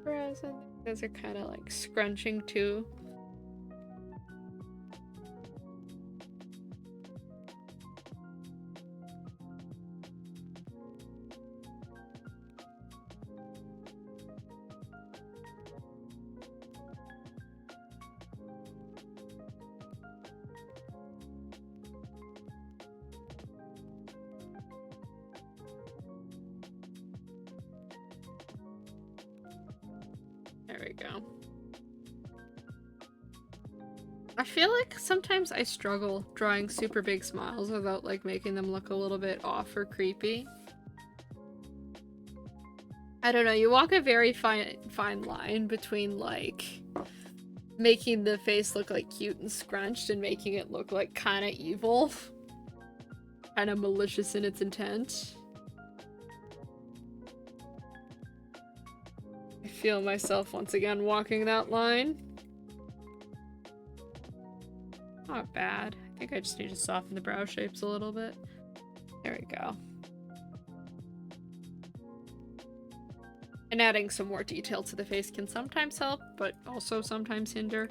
[SPEAKER 1] Whereas I think those are kind of like scrunching too. There we go. I feel like sometimes I struggle drawing super big smiles without like making them look a little bit off or creepy. I don't know, you walk a very fine line between like making the face look like cute and scrunched and making it look like kind of evil. Kind of malicious in its intent. I feel myself once again walking that line. Not bad. I think I just need to soften the brow shapes a little bit. There we go. And adding some more detail to the face can sometimes help, but also sometimes hinder.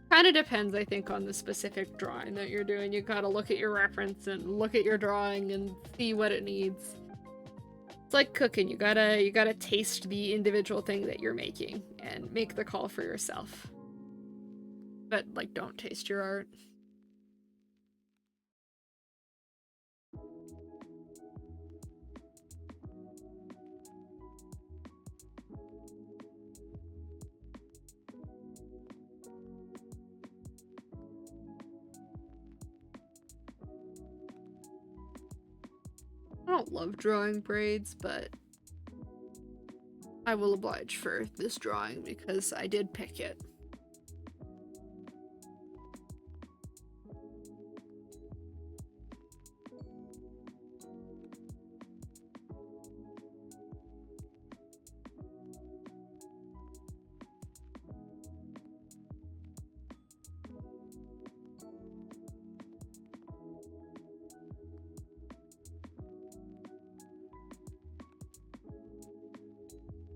[SPEAKER 1] Kind of depends, I think, on the specific drawing that you're doing. You gotta look at your reference and look at your drawing and see what it needs. It's like cooking. You gotta taste the individual thing that you're making and make the call for yourself. But, like, don't taste your art. I don't love drawing braids, but I will oblige for this drawing because I did pick it.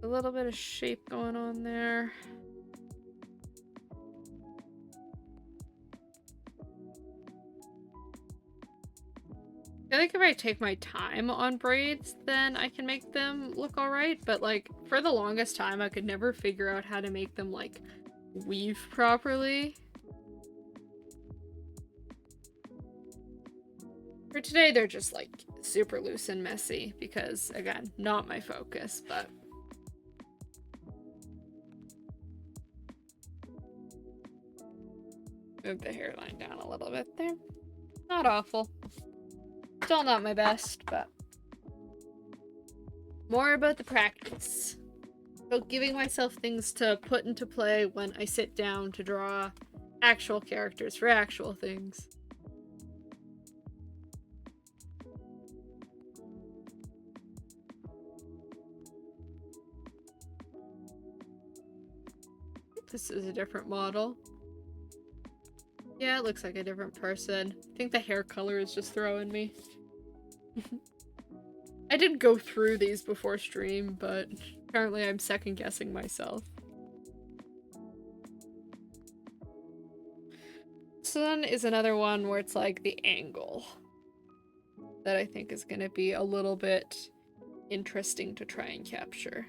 [SPEAKER 1] A little bit of shape going on there. I think if I take my time on braids, then I can make them look alright, but like for the longest time I could never figure out how to make them like weave properly. For today they're just like super loose and messy because again, not my focus, but move the hairline down a little bit there. Not awful. Still not my best, but more about the practice. So giving myself things to put into play when I sit down to draw actual characters for actual things. This is a different model. Yeah, it looks like a different person. I think the hair color is just throwing me. I did go through these before stream, but apparently I'm second guessing myself. This one is another one where it's like the angle that I think is going to be a little bit interesting to try and capture.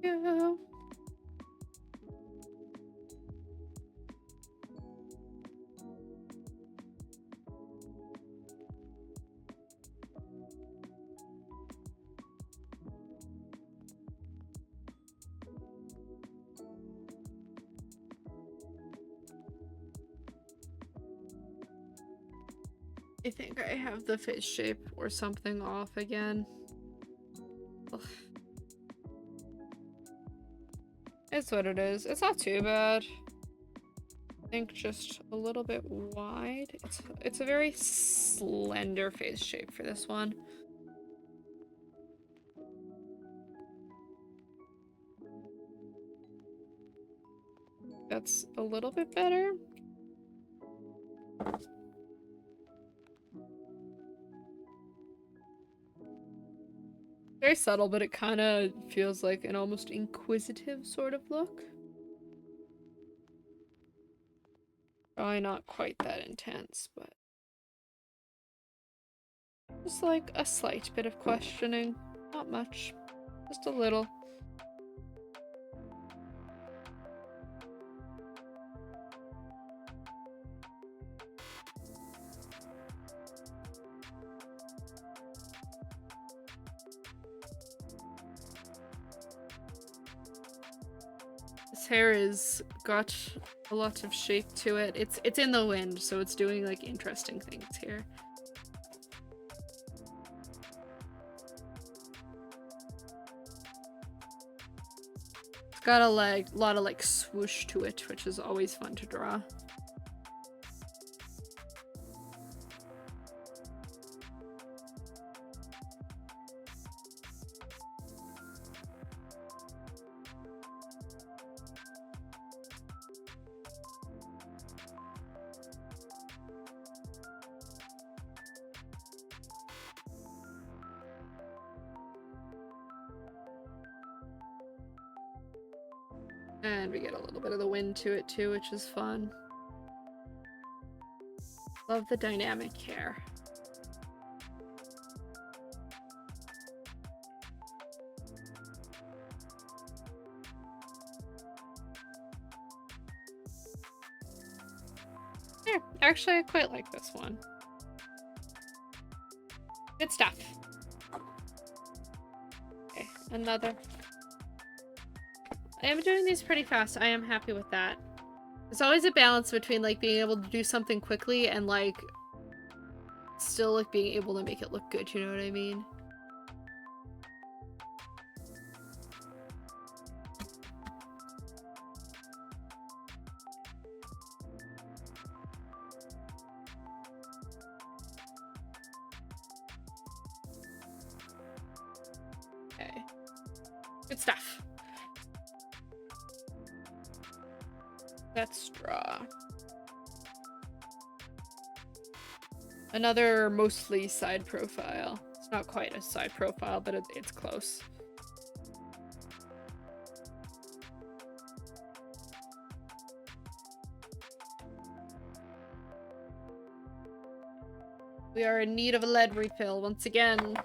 [SPEAKER 1] Yeah. I think I have the face shape or something off again. Ugh. It's what it is. It's not too bad. I think just a little bit wide. It's a very slender face shape for this one. That's a little bit better. Very subtle, but it kind of feels like an almost inquisitive sort of look. Probably not quite that intense, but just like a slight bit of questioning. Not much. Just a little. This hair is got a lot of shape to it. It's in the wind, so it's doing like interesting things here. It's got a lot of like swoosh to it, which is always fun to draw. And we get a little bit of the wind to it too, which is fun. Love the dynamic hair. Yeah, actually I quite like this one. Good stuff. Okay, another. I am doing these pretty fast. I am happy with that. There's always a balance between like being able to do something quickly and like still like being able to make it look good, you know what I mean? Okay. Good stuff. Let's draw. Another mostly side profile. It's not quite a side profile, but it's close. We are in need of a lead refill once again.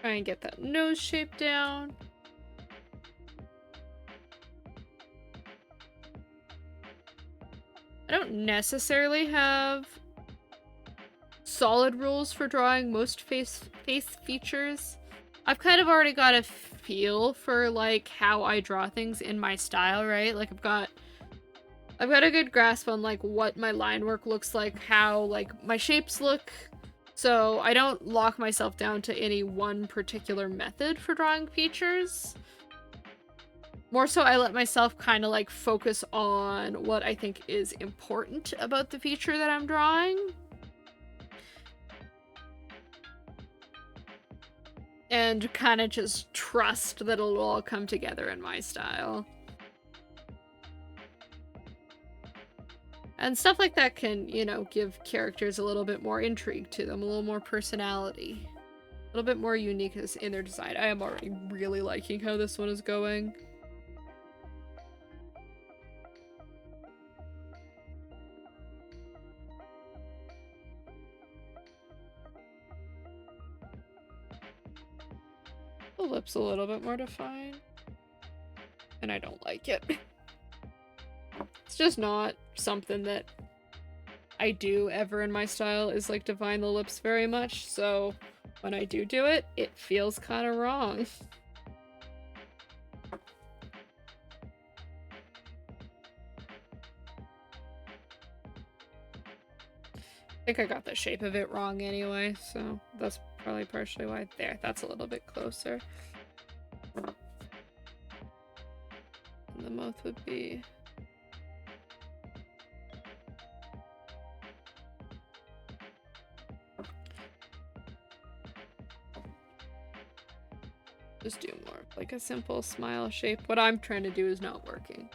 [SPEAKER 1] Try and get that nose shape down. I don't necessarily have solid rules for drawing most face features. I've kind of already got a feel for like how I draw things in my style, right? Like I've got a good grasp on like what my line work looks like, how like my shapes look. So I don't lock myself down to any one particular method for drawing features. More so I let myself kind of like focus on what I think is important about the feature that I'm drawing. And kind of just trust that it'll all come together in my style. And stuff like that can, you know, give characters a little bit more intrigue to them, a little more personality, a little bit more uniqueness in their design. I am already really liking how this one is going. The lip's a little bit more defined, and I don't like it. It's just not something that I do ever in my style, is like define the lips very much, so when I do it, it feels kind of wrong. I think I got the shape of it wrong anyway, so that's probably partially why. There, that's a little bit closer. And the mouth would be... just do more like a simple smile shape. What I'm trying to do is not working.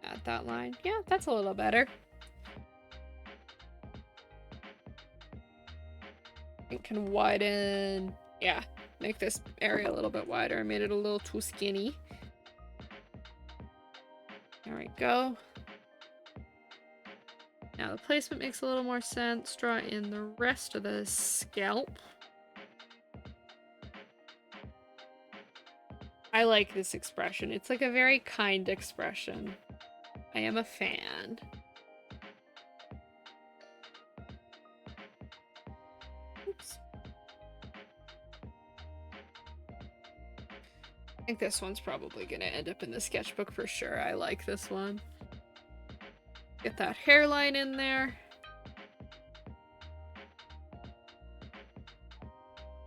[SPEAKER 1] Add that line. Yeah, that's a little better. It can widen. Yeah, make this area a little bit wider. I made it a little too skinny. There we go. Now the placement makes a little more sense. Draw in the rest of the scalp. I like this expression. It's like a very kind expression. I am a fan. Oops. I think this one's probably gonna end up in the sketchbook for sure. I like this one. Get that hairline in there.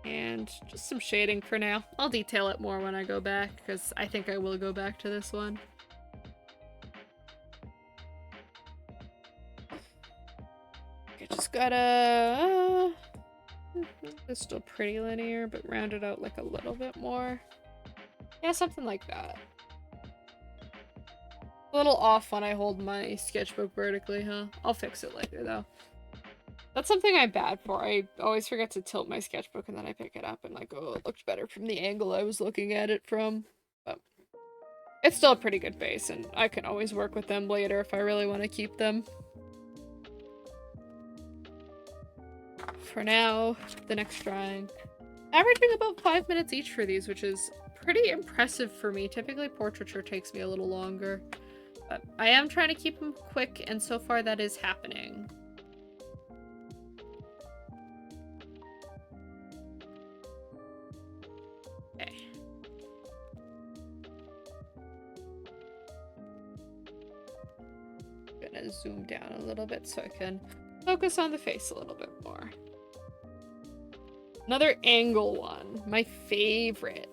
[SPEAKER 1] And just some shading for now. I'll detail it more when I go back, because I think I will go back to this one. I just gotta... it's still pretty linear, but round it out like a little bit more. Yeah, something like that. A little off when I hold my sketchbook vertically, huh? I'll fix it later, though. That's something I'm bad for. I always forget to tilt my sketchbook and then I pick it up and like, oh, it looked better from the angle I was looking at it from. But it's still a pretty good base and I can always work with them later if I really want to keep them. For now, the next drawing. Averaging about 5 minutes each for these, which is pretty impressive for me. Typically portraiture takes me a little longer. But I am trying to keep them quick and so far that is happening. Okay. gonna zoom down a little bit so I can focus on the face a little bit more. Another angle one, my favorite.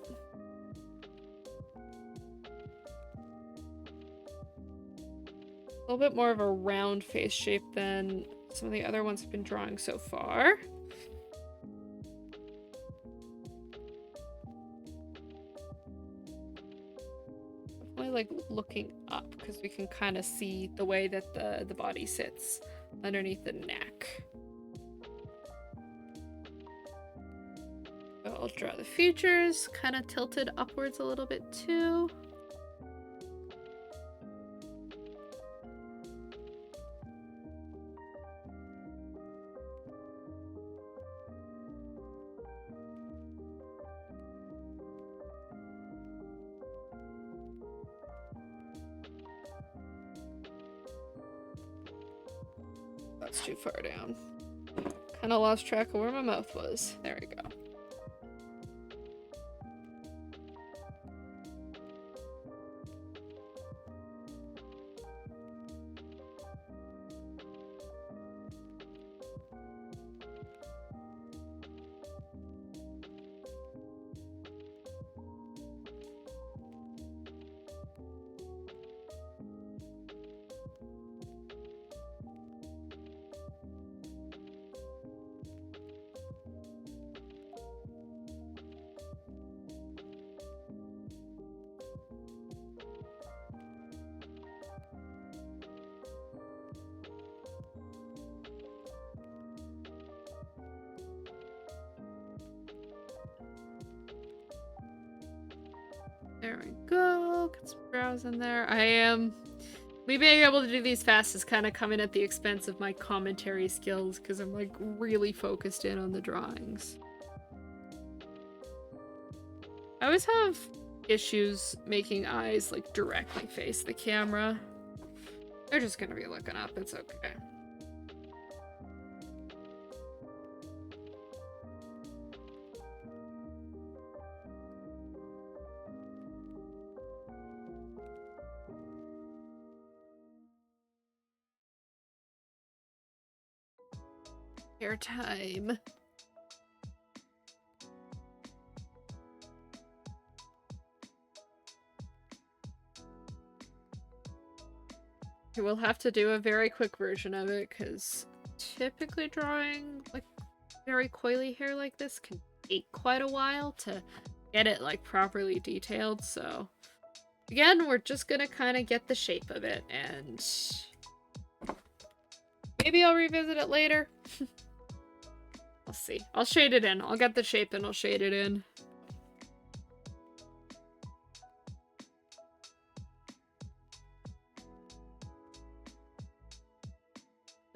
[SPEAKER 1] A little bit more of a round face shape than some of the other ones I've been drawing so far. Definitely like looking up because we can kind of see the way that the body sits underneath the neck. So I'll draw the features, kind of tilted upwards a little bit too. That's too far down. Kind of lost track of where my mouth was. There we go. There we go. Get some brows in there. Me being able to do these fast is kind of coming at the expense of my commentary skills because I'm like really focused in on the drawings. I always have issues making eyes like directly face the camera. They're just gonna be looking up. It's okay. Hair time. We'll have to do a very quick version of it because typically drawing like very coily hair like this can take quite a while to get it like properly detailed. So again, we're just gonna kind of get the shape of it and maybe I'll revisit it later. I'll see. I'll shade it in. I'll get the shape and I'll shade it in.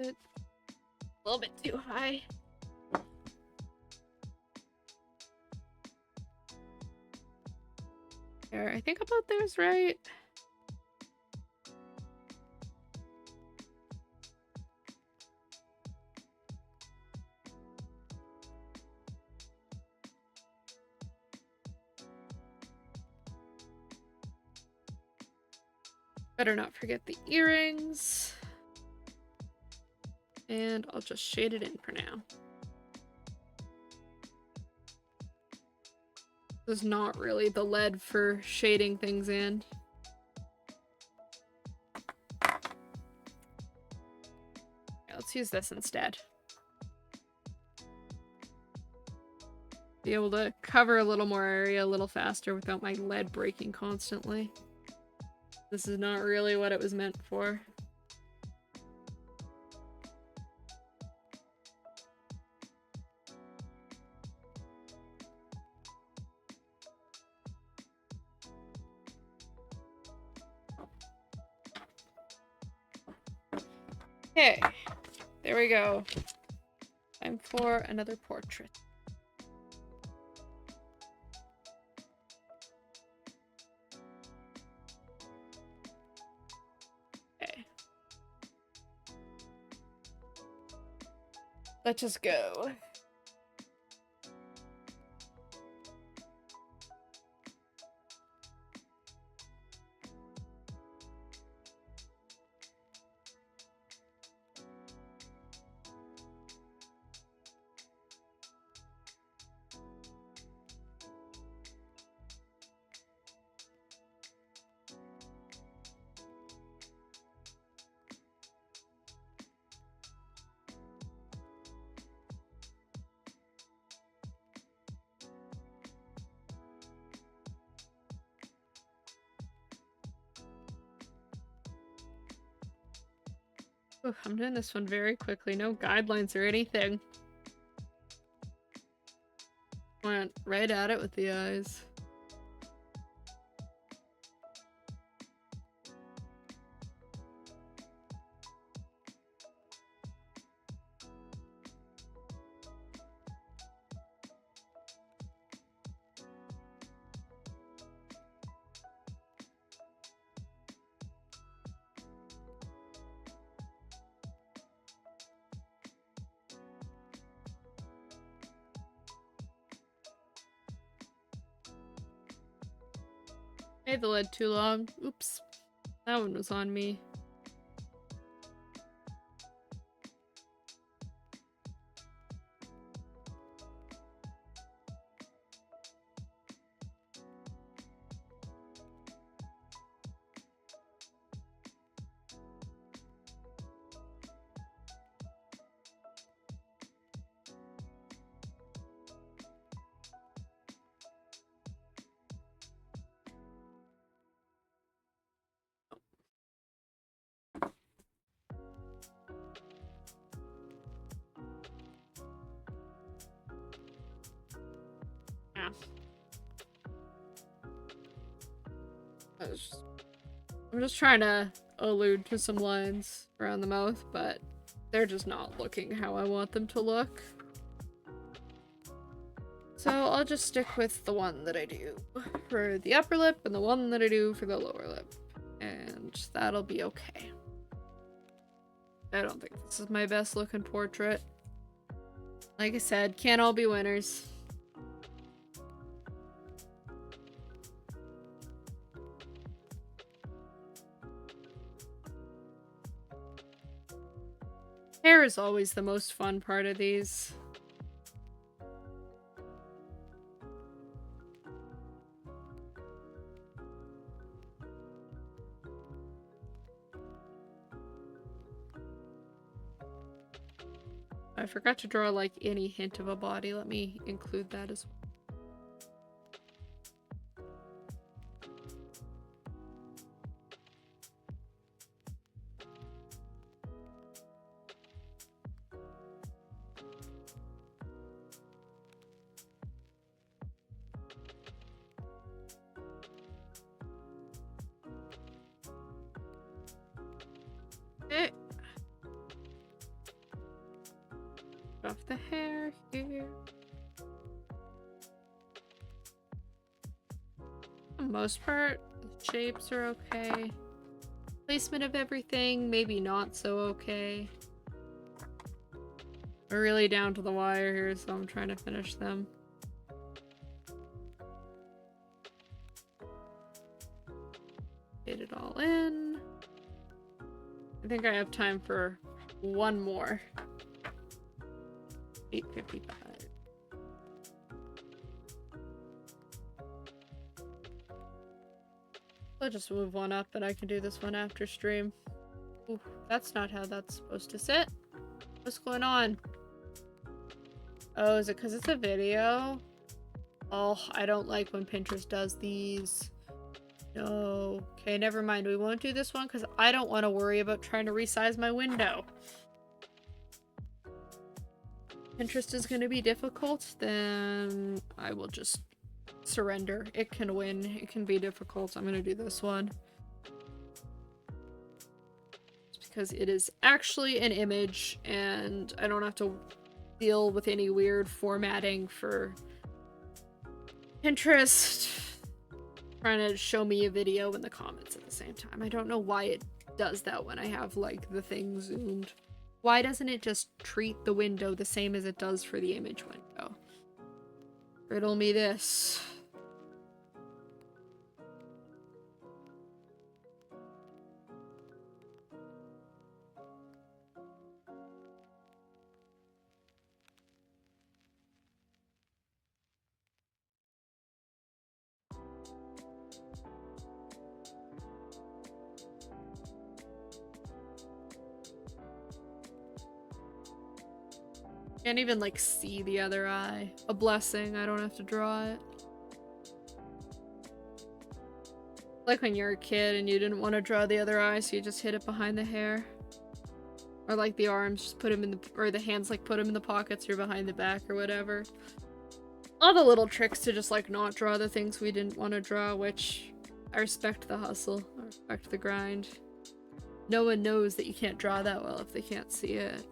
[SPEAKER 1] A little bit too high. There, I think about there's right. Better not forget the earrings. And I'll just shade it in for now. This is not really the lead for shading things in. Yeah, let's use this instead. Be able to cover a little more area a little faster without my lead breaking constantly. This is not really what it was meant for. Okay, there we go. Time for another portrait. Okay. Let's just go. Ooh, I'm doing this one very quickly. No guidelines or anything. Went right at it with the eyes. Made the lid too long. Oops. That one was on me. Yeah. I'm just trying to allude to some lines around the mouth, but they're just not looking how I want them to look. So I'll just stick with the one that I do for the upper lip and the one that I do for the lower lip. And that'll be okay. I don't think this is my best looking portrait. Like I said, can't all be winners. Hair is always the most fun part of these. I forgot to draw like any hint of a body. Let me include that as well. Okay. Off the hair here. For the most part, the shapes are okay. Placement of everything, maybe not so okay. We're really down to the wire here, so I'm trying to finish them. Get it all in. I think I have time for one more. 8:55. I'll just move one up and I can do this one after stream. Ooh, that's not how that's supposed to sit. What's going on? Oh, is it because it's a video? Oh, I don't like when Pinterest does these. No. Okay, never mind. We won't do this one because I don't want to worry about trying to resize my window. Pinterest is going to be difficult, then I will just surrender. It can win. It can be difficult. I'm going to do this one. It's because it is actually an image and I don't have to deal with any weird formatting for Pinterest trying to show me a video in the comments at the same time. I don't know why it does that when I have like the thing zoomed. Why doesn't it just treat the window the same as it does for the image window? Riddle me this. Can't even like see the other eye. A blessing, I don't have to draw it. Like when you're a kid and you didn't want to draw the other eye, so you just hid it behind the hair. Or like the arms, just put them in the, or the hands, like put them in the pockets or behind the back or whatever. All the little tricks to just like not draw the things we didn't want to draw, which I respect the hustle. I respect the grind. No one knows that you can't draw that well if they can't see it.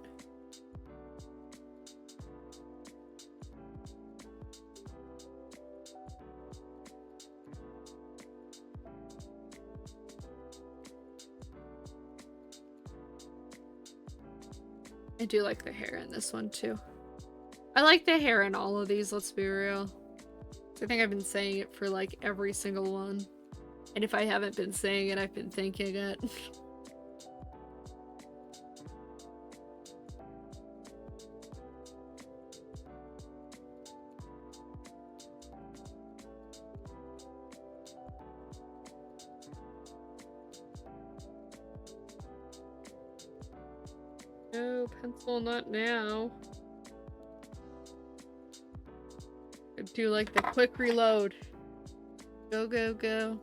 [SPEAKER 1] I do like the hair in this one too. I like the hair in all of these, let's be real. I think I've been saying it for like every single one. And if I haven't been saying it, I've been thinking it. No, pencil, not now. I do like the quick reload. Go, go, go.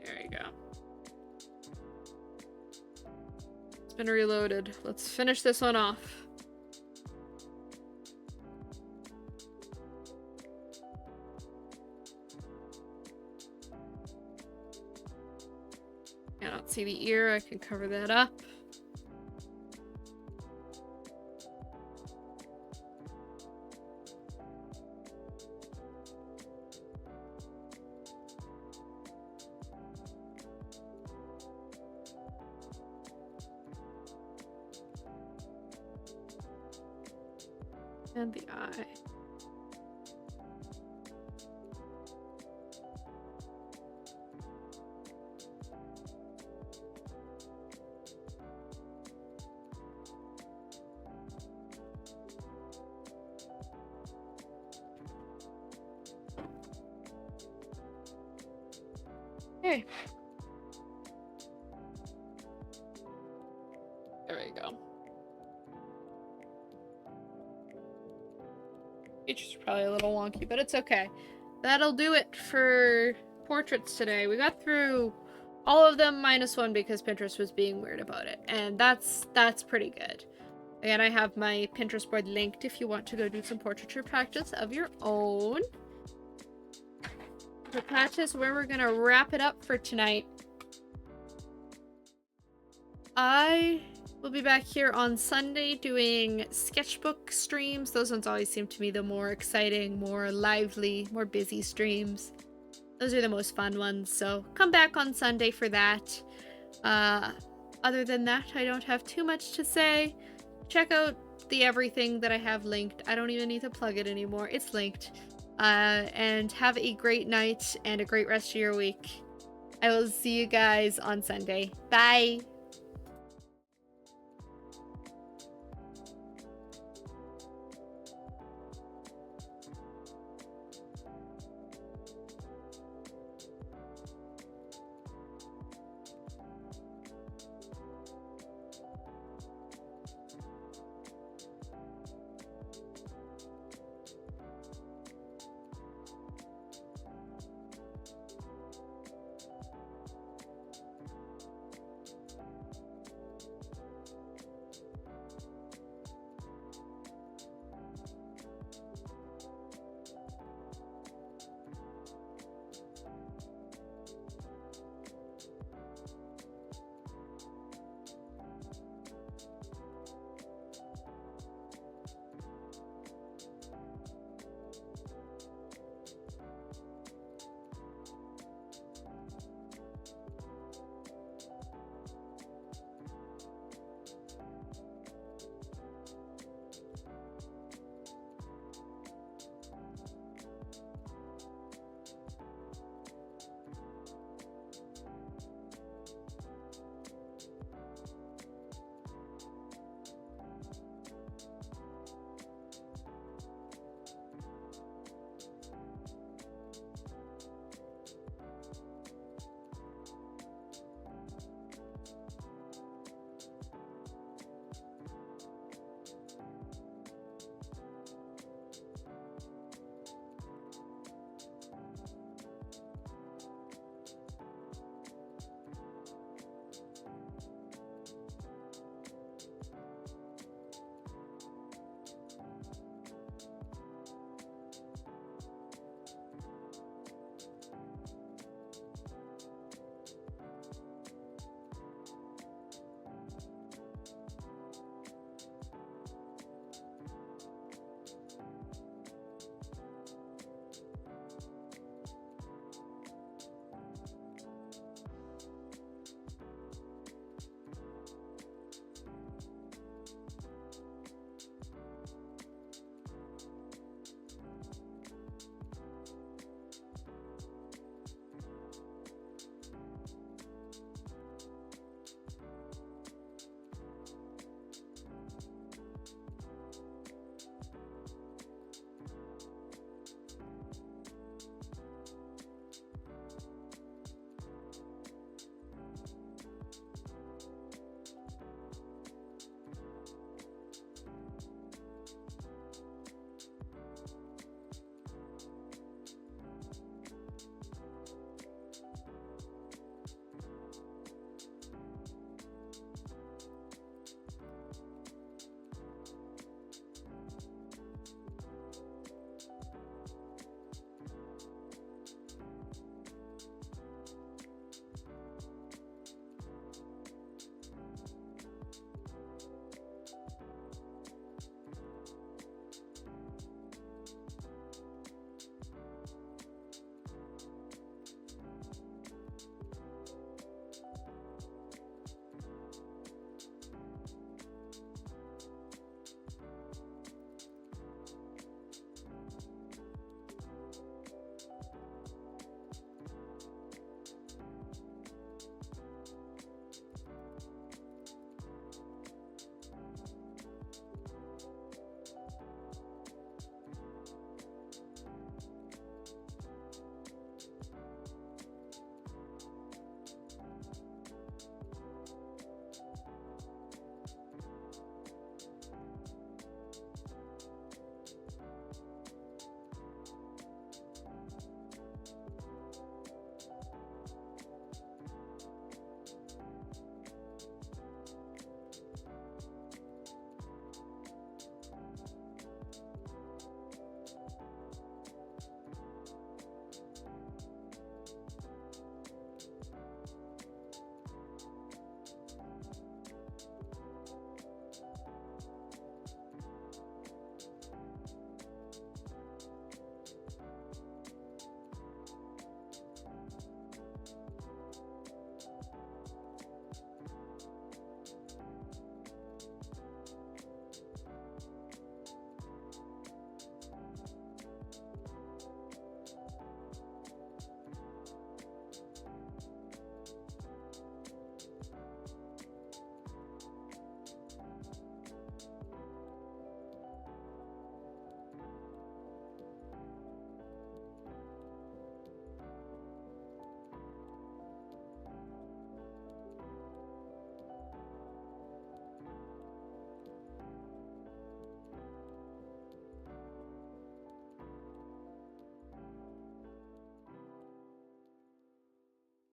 [SPEAKER 1] There you go. It's been reloaded. Let's finish this one off. Cannot see the ear, I can cover that up. And the eye. Okay. There we go. Features are probably a little wonky, but it's okay. That'll do it for portraits today. We got through all of them minus one because Pinterest was being weird about it, and that's pretty good. Again, I have my Pinterest board linked if you want to go do some portraiture practice of your own. So that is where we're gonna wrap it up for tonight. I will be back here on Sunday doing sketchbook streams. Those ones always seem to me the more exciting, more lively, more busy streams. Those are the most fun ones, so come back on Sunday for that. Other than that, I don't have too much to say. Check out the everything that I have linked. I don't even need to plug it anymore. It's linked. And have a great night and a great rest of your week. I will see you guys on Sunday. Bye!